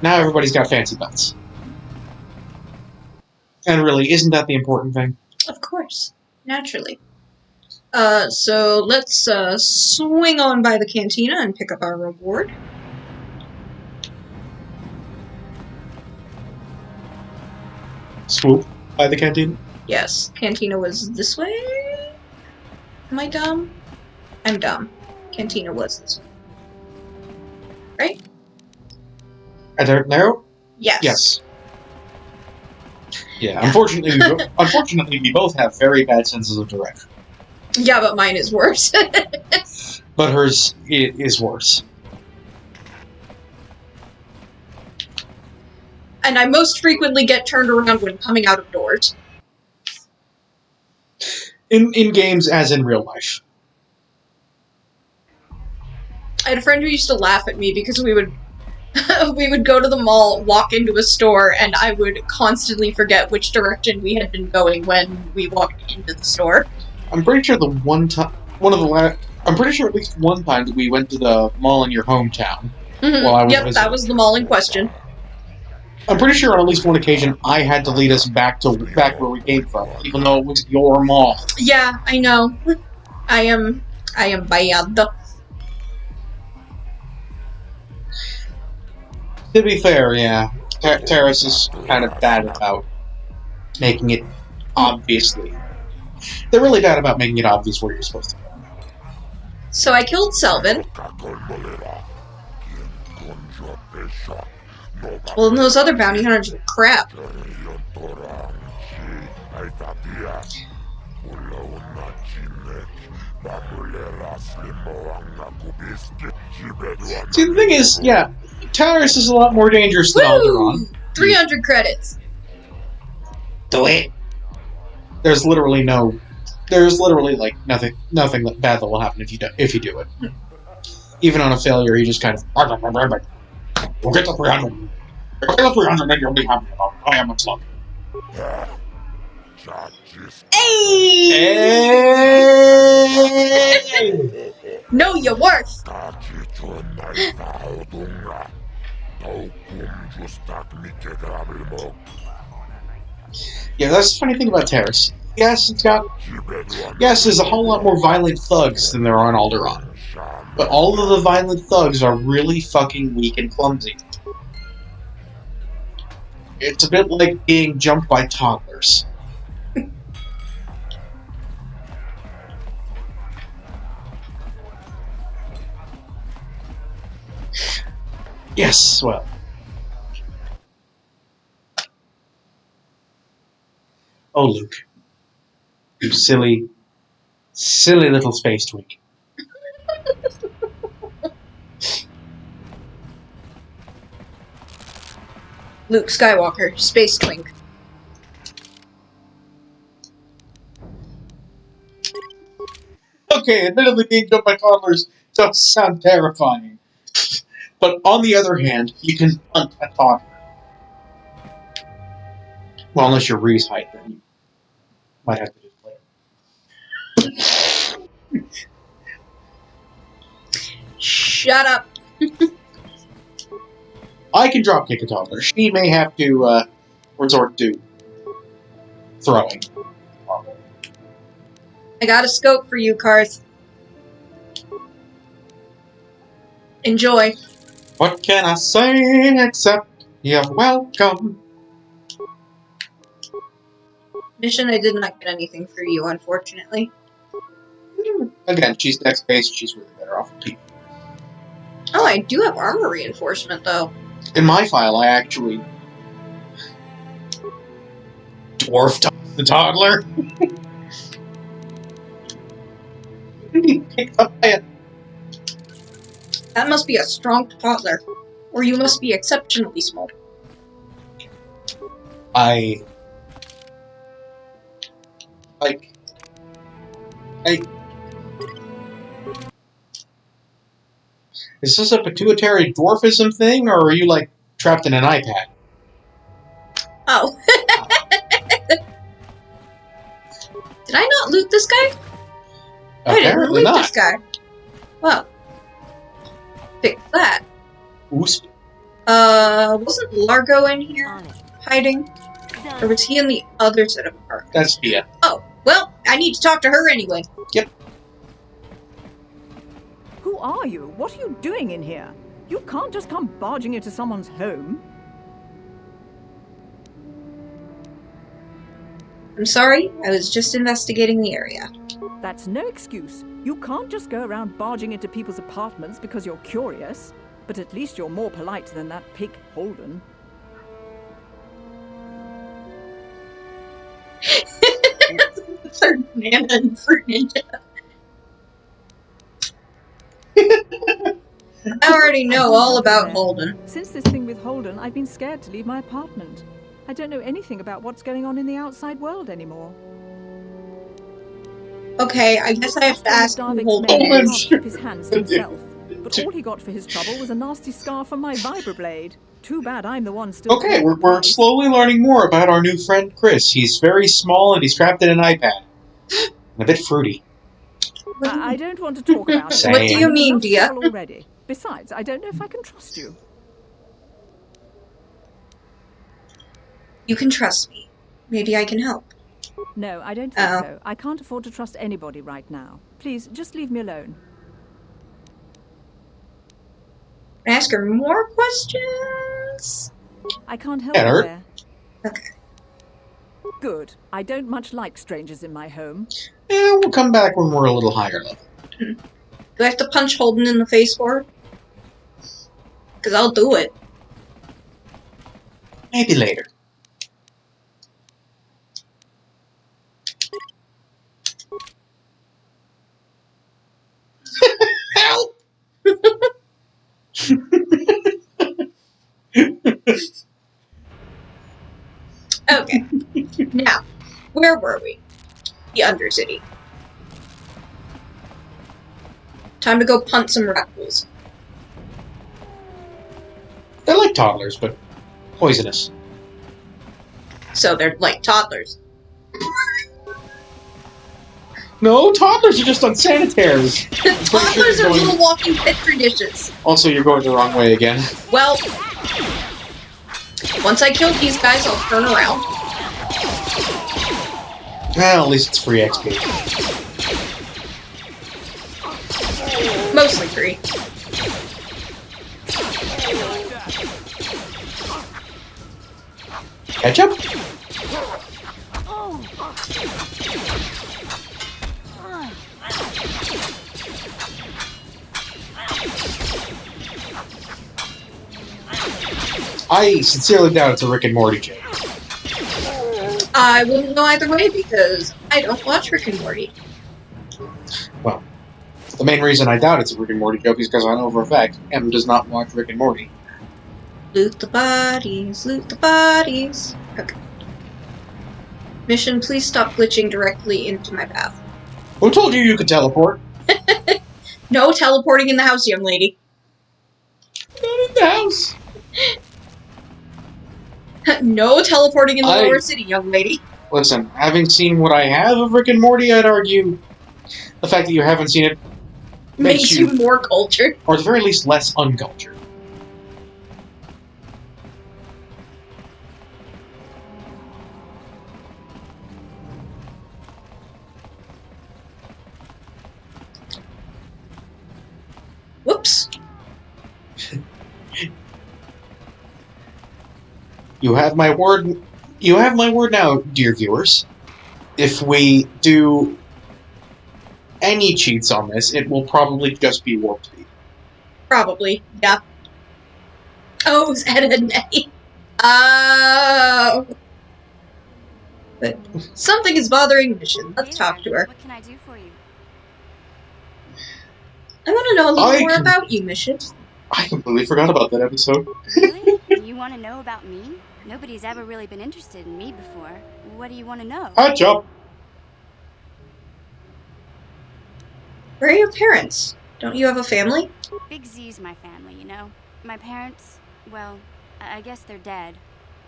now everybody's got fancy belts. And really, isn't that the important thing? Of course. Naturally. So let's swing on by the cantina and pick up our reward. Swoop by the canteen? Yes, cantina was this way? Am I dumb? I'm dumb. Cantina was this way. Right? Are there narrow? Yes. Yes. Yeah, unfortunately, we both have very bad senses of direction. Yeah, but mine is worse. But hers is worse. And I most frequently get turned around when coming out of doors. In games as in real life. I had a friend who used to laugh at me because we would we would go to the mall, walk into a store, and I would constantly forget which direction we had been going when we walked into the store. I'm pretty sure I'm pretty sure at least one time that we went to the mall in your hometown. Mhm. While I was Yep, visiting. that was the mall in question. I'm pretty sure on at least one occasion I had to lead us back where we came from, even though it was your mall. Yeah, I know. I am bad. To be fair, yeah, Terrace is kind of bad about making it obviously. They're really bad about making it obvious where you're supposed to go. So I killed Selvin. Well, and those other bounty hunters were crap. See, the thing is, yeah, Terrace is a lot more dangerous than Alderaan. 300 credits. Do it. There's literally like nothing bad that will happen if you do it. Even on a failure, you just kind of we'll get to 300. We'll get to 300 and you'll be happy about it. I am much luck. Hey! Know your worth. Yeah, that's the funny thing about Terrace. Yes, there's a whole lot more violent thugs than there are on Alderaan. But all of the violent thugs are really fucking weak and clumsy. It's a bit like being jumped by toddlers. Yes, well. Oh, Luke. You silly, silly little space twink. Luke Skywalker, space twink. Okay, admittedly being jumped by toddlers does sound terrifying. But on the other hand, you can punt a toddler. Well, unless you're Reese height, then you might have to just play. Shut up. I can drop kick a toddler. She may have to resort to throwing. I got a scope for you, Karth. Enjoy. What can I say except you're welcome? Mission, I did not get anything for you, unfortunately. Again, she's next base. She's really better off with people. Oh, I do have armor reinforcement, though. In my file, I actually dwarfed the toddler. That must be a strong toddler. Or you must be exceptionally small. Is this a pituitary dwarfism thing, or are you, like, trapped in an iPad? Oh. Did I not loot this guy? I didn't loot this guy. Well. Fix that. Oosp. Wasn't Largo in here hiding? Or was he in the other set of apartments? That's Via. Oh, well, I need to talk to her anyway. Yep. Who are you? What are you doing in here? You can't just come barging into someone's home. I'm sorry, I was just investigating the area. That's no excuse. You can't just go around barging into people's apartments because you're curious. But at least you're more polite than that pig Holden. Third banana and fruit ninja. I already know all about Holden. Since this thing with Holden, I've been scared to leave my apartment. I don't know anything about what's going on in the outside world anymore. Okay, I guess I have to ask who Holden can't is. keep his hands to himself. But all he got for his trouble was a nasty scar from my vibroblade. Too bad I'm the one still. Okay, we're slowly learning more about our new friend Chris. He's very small and he's trapped in an iPad. And a bit fruity. I don't want to talk about it. What do you mean, Dia? Already. Besides, I don't know if I can trust you. You can trust me. Maybe I can help. No, I don't think so. I can't afford to trust anybody right now. Please, just leave me alone. Can I ask her more questions? I can't help Get her. you there. Okay. Good. I don't much like strangers in my home. Yeah, we'll come back when we're a little higher level. Do I have to punch Holden in the face for her? Because I'll do it. Maybe later. Help! Okay. Now, where were we? The Undercity. Time to go punt some rat bulls. They're like toddlers, but poisonous. So they're like toddlers. No, toddlers are just unsanitary. Toddlers are little walking petri dishes. Also, you're going the wrong way again. Well, once I kill these guys, I'll turn around. Well, at least it's free XP. Mostly free. Ketchup? I sincerely doubt it's a Rick and Morty joke. I wouldn't know either way because I don't watch Rick and Morty. Well, the main reason I doubt it's a Rick and Morty joke is because I know for a fact Em does not watch Rick and Morty. Loot the bodies, loot the bodies. Okay. Mission, please stop glitching directly into my path. Who told you could teleport? No teleporting in the house, young lady. Not in the house. No teleporting in the lower city, young lady. Listen, having seen what I have of Rick and Morty, I'd argue the fact that you haven't seen it Makes you more cultured. or at the very least less uncultured. Whoops. You have my word. You have my word now, dear viewers. If we do any cheats on this, it will probably just be warp speed. Probably, yeah. Oh, it was Ed and Nettie. Oh. But something is bothering Mission. Let's talk to her. What can I do for you? I want to know a little more about you, Mission. I completely forgot about that episode. Really? You want to know about me? Nobody's ever really been interested in me before. What do you want to know? Ketchup. Where are your parents? Don't you have a family? Big Z's my family, you know? My parents, well, I guess they're dead.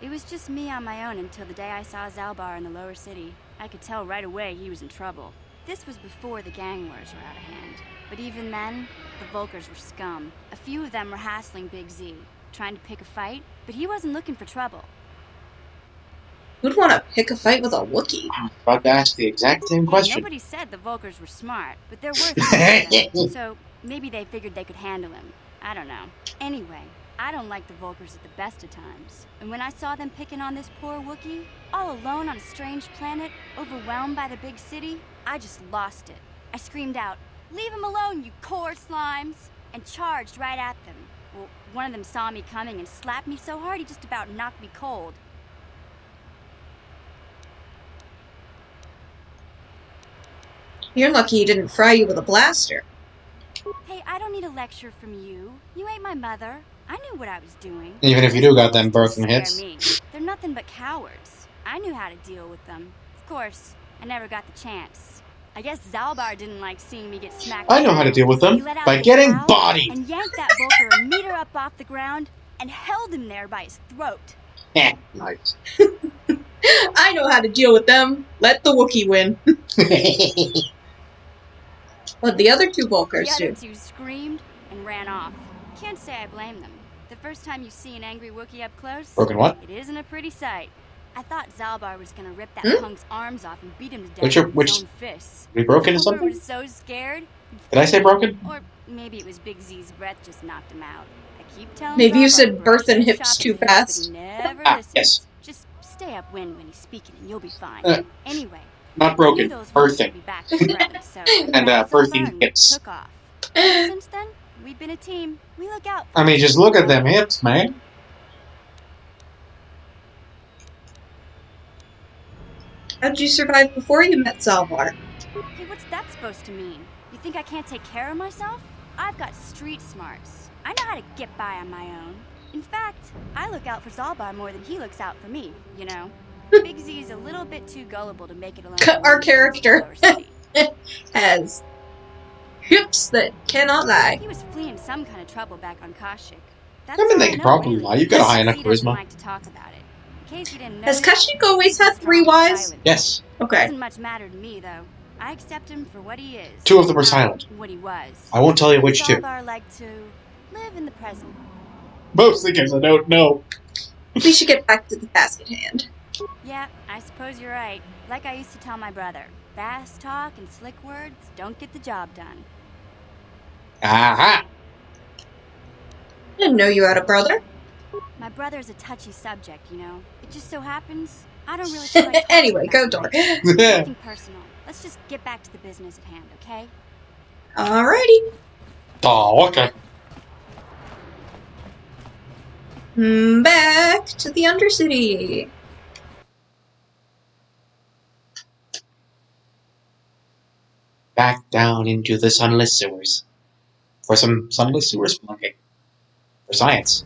It was just me on my own until the day I saw Zalbar in the lower city. I could tell right away he was in trouble. This was before the gang wars were out of hand. But even then, the Vulkars were scum. A few of them were hassling Big Z, trying to pick a fight, but he wasn't looking for trouble. Who'd want to pick a fight with a Wookiee? I'm about to ask the exact same question. Nobody said the Vulkars were smart, but they're worth it. So maybe they figured they could handle him. I don't know. Anyway, I don't like the Vulkars at the best of times. And when I saw them picking on this poor Wookiee, all alone on a strange planet, overwhelmed by the big city, I just lost it. I screamed out, "Leave him alone, you core slimes!" and charged right at them. Well, one of them saw me coming and slapped me so hard he just about knocked me cold. You're lucky he didn't fry you with a blaster. Hey, I don't need a lecture from you. You ain't my mother. I knew what I was doing. Even if you do got them broken hits. Me. They're nothing but cowards. I knew how to deal with them. Of course, I never got the chance. I guess Zalbar didn't like seeing me get smacked. I know how to deal with them. He let out By this getting growl bodied. And yanked that Vulcar a meter up off the ground and held him there by his throat. Nice. I know how to deal with them. Let the Wookiee win. What the other two Vulkars The other do? two screamed and ran off. Can't say I blame them. The first time you see an angry Wookiee up close, Broken what? it isn't a pretty sight. I thought Zalbar was gonna rip that punk's arms off and beat him to death with his own fists. We broke into Zalbar something? was so scared. Did I say broken? Or maybe it was Big Z's breath just knocked him out. I keep telling Maybe you Zalbar said to brush birth and his hips choppers too with his, fast. But he never Ah, listens. yes. Just stay upwind when he's speaking and you'll be fine. Anyway. Not broken. Birthing. And birthing hips. Took off. Since then, we've been a team. We look out. I mean, just look at them hips, man. How'd you survive before you met Zalbar? Hey, what's that supposed to mean? You think I can't take care of myself? I've got street smarts. I know how to get by on my own. In fact, I look out for Zalbar more than he looks out for me, you know? Big Z's a little bit too gullible to make it alone. Our character has hips that cannot lie. He was fleeing some kind of trouble back on Kashyyyk. I mean, they can probably lie. You've got a high enough charisma. Like to talk about it. In case you didn't know, Has Kashyyyk always had 3 wives? Yes. Okay. Doesn't much matter to me though. I accept him for what he is. 2 of them are silent. What he was. I won't tell you which 2. Zalbar liked to live in the present. Mostly because I don't know. We should get back to the task at hand. Yeah, I suppose you're right. Like I used to tell my brother, fast talk and slick words don't get the job done. Aha! I didn't know you had a brother. My brother's a touchy subject, you know. It just so happens I don't really feel like Anyway, go door. Nothing personal. Let's just get back to the business at hand, okay? Alrighty. Oh, okay. Back to the Undercity. Back down into the sunless sewers. For some sunless sewer spelunking. For science.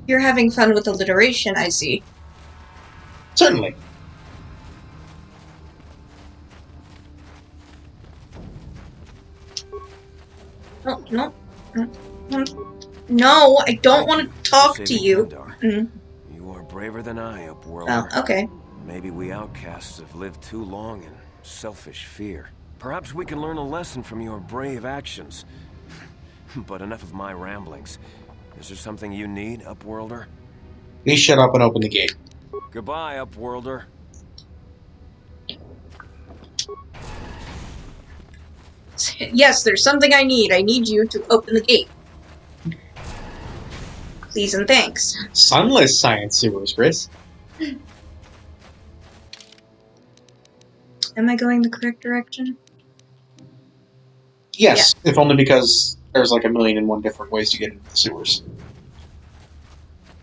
You're having fun with alliteration, I see. Certainly. No, no. No, I don't want to talk to you. You are braver than I, Upworlder. Oh, okay. Maybe we outcasts have lived too long in selfish fear. Perhaps we can learn a lesson from your brave actions. But enough of my ramblings. Is there something you need, Upworlder? Please shut up and open the gate. Goodbye, Upworlder. Yes, there's something I need. I need you to open the gate. Please and thanks. Sunless science sewers, Chris. Am I going the correct direction? Yes, if only because there's like 1,000,001 different ways to get into the sewers.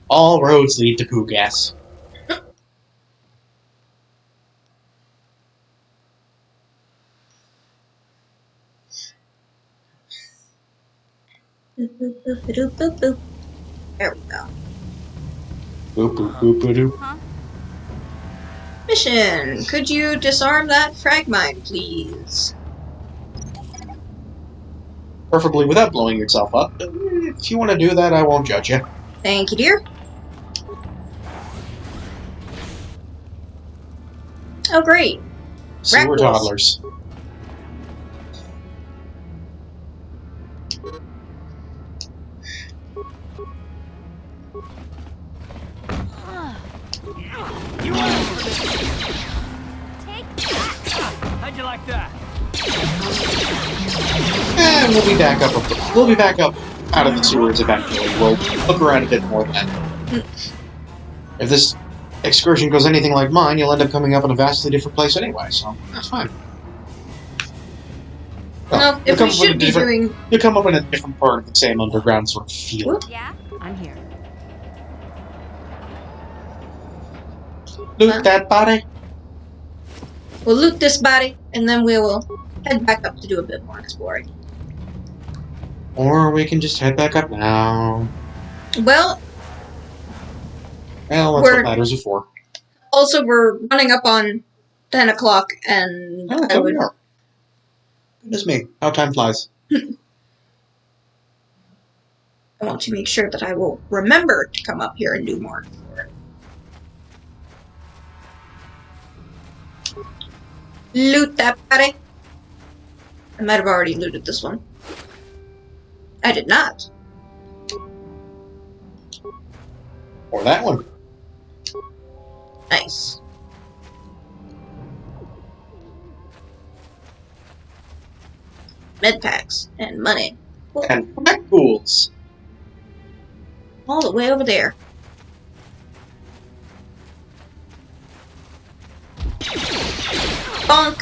All roads lead to poo gas. Boop, boop, boop, boop, boop, boop. There we go. Boop, boop, boop, boop, boop. Huh? Mission! Could you disarm that frag mine, please? Preferably without blowing yourself up. If you want to do that, I won't judge you. Thank you, dear. Oh, great. Sewer toddlers. You asked for this. Take that. How'd you like that? And we'll be back up. We'll be back up out of the sewers eventually. We'll look around a bit more then. If this excursion goes anything like mine, you'll end up coming up in a vastly different place anyway, so that's fine. Well, if we should be doing... You come up in a different part of the same underground sort of field. Yeah? I'm here. Loot that body. We'll loot this body, and then we will head back up to do a bit more exploring. Or we can just head back up now. Well, that's what matters before. Also, we're running up on 10 o'clock, and Oh, I would... Goodness me, how time flies. I want to make sure that I will remember to come up here and do more. Loot that body. I might have already looted this one. I did not. Or that one. Nice. Med packs and money. Cool. And black ghouls. All the way over there. Bonk.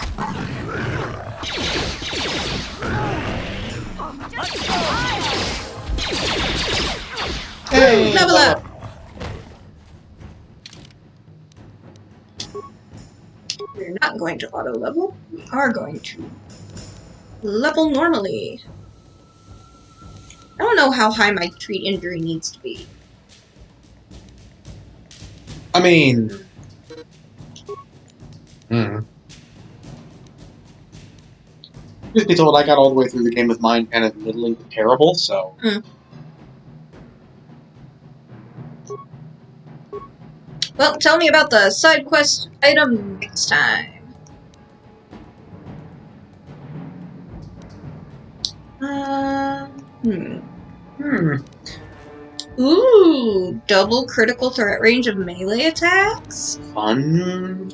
Hey, level up. We're not going to auto level. We are going to level normally. I don't know how high my treat injury needs to be. I mean... Truth be told, I got all the way through the game with mine kind of middling to terrible, so... Well, tell me about the side quest item next time. Ooh, double critical threat range of melee attacks? Fun.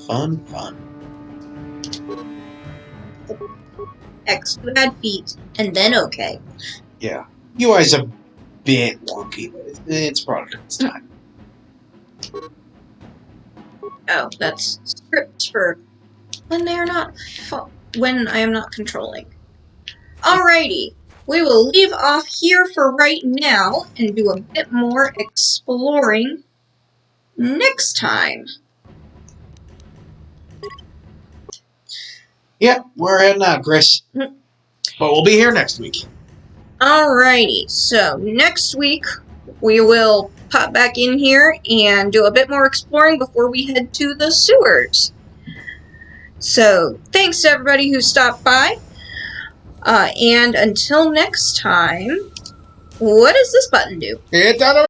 X bad feet, and then okay. Yeah. UI's a bit wonky, but it's product of its time. Oh, that's scripts for when they are not when I am not controlling. Alrighty, we will leave off here for right now and do a bit more exploring next time. Yep, we're heading out, Chris. But we'll be here next week. Alrighty, so next week we will pop back in here and do a bit more exploring before we head to the sewers. So, thanks to everybody who stopped by. And until next time, what does this button do? It's on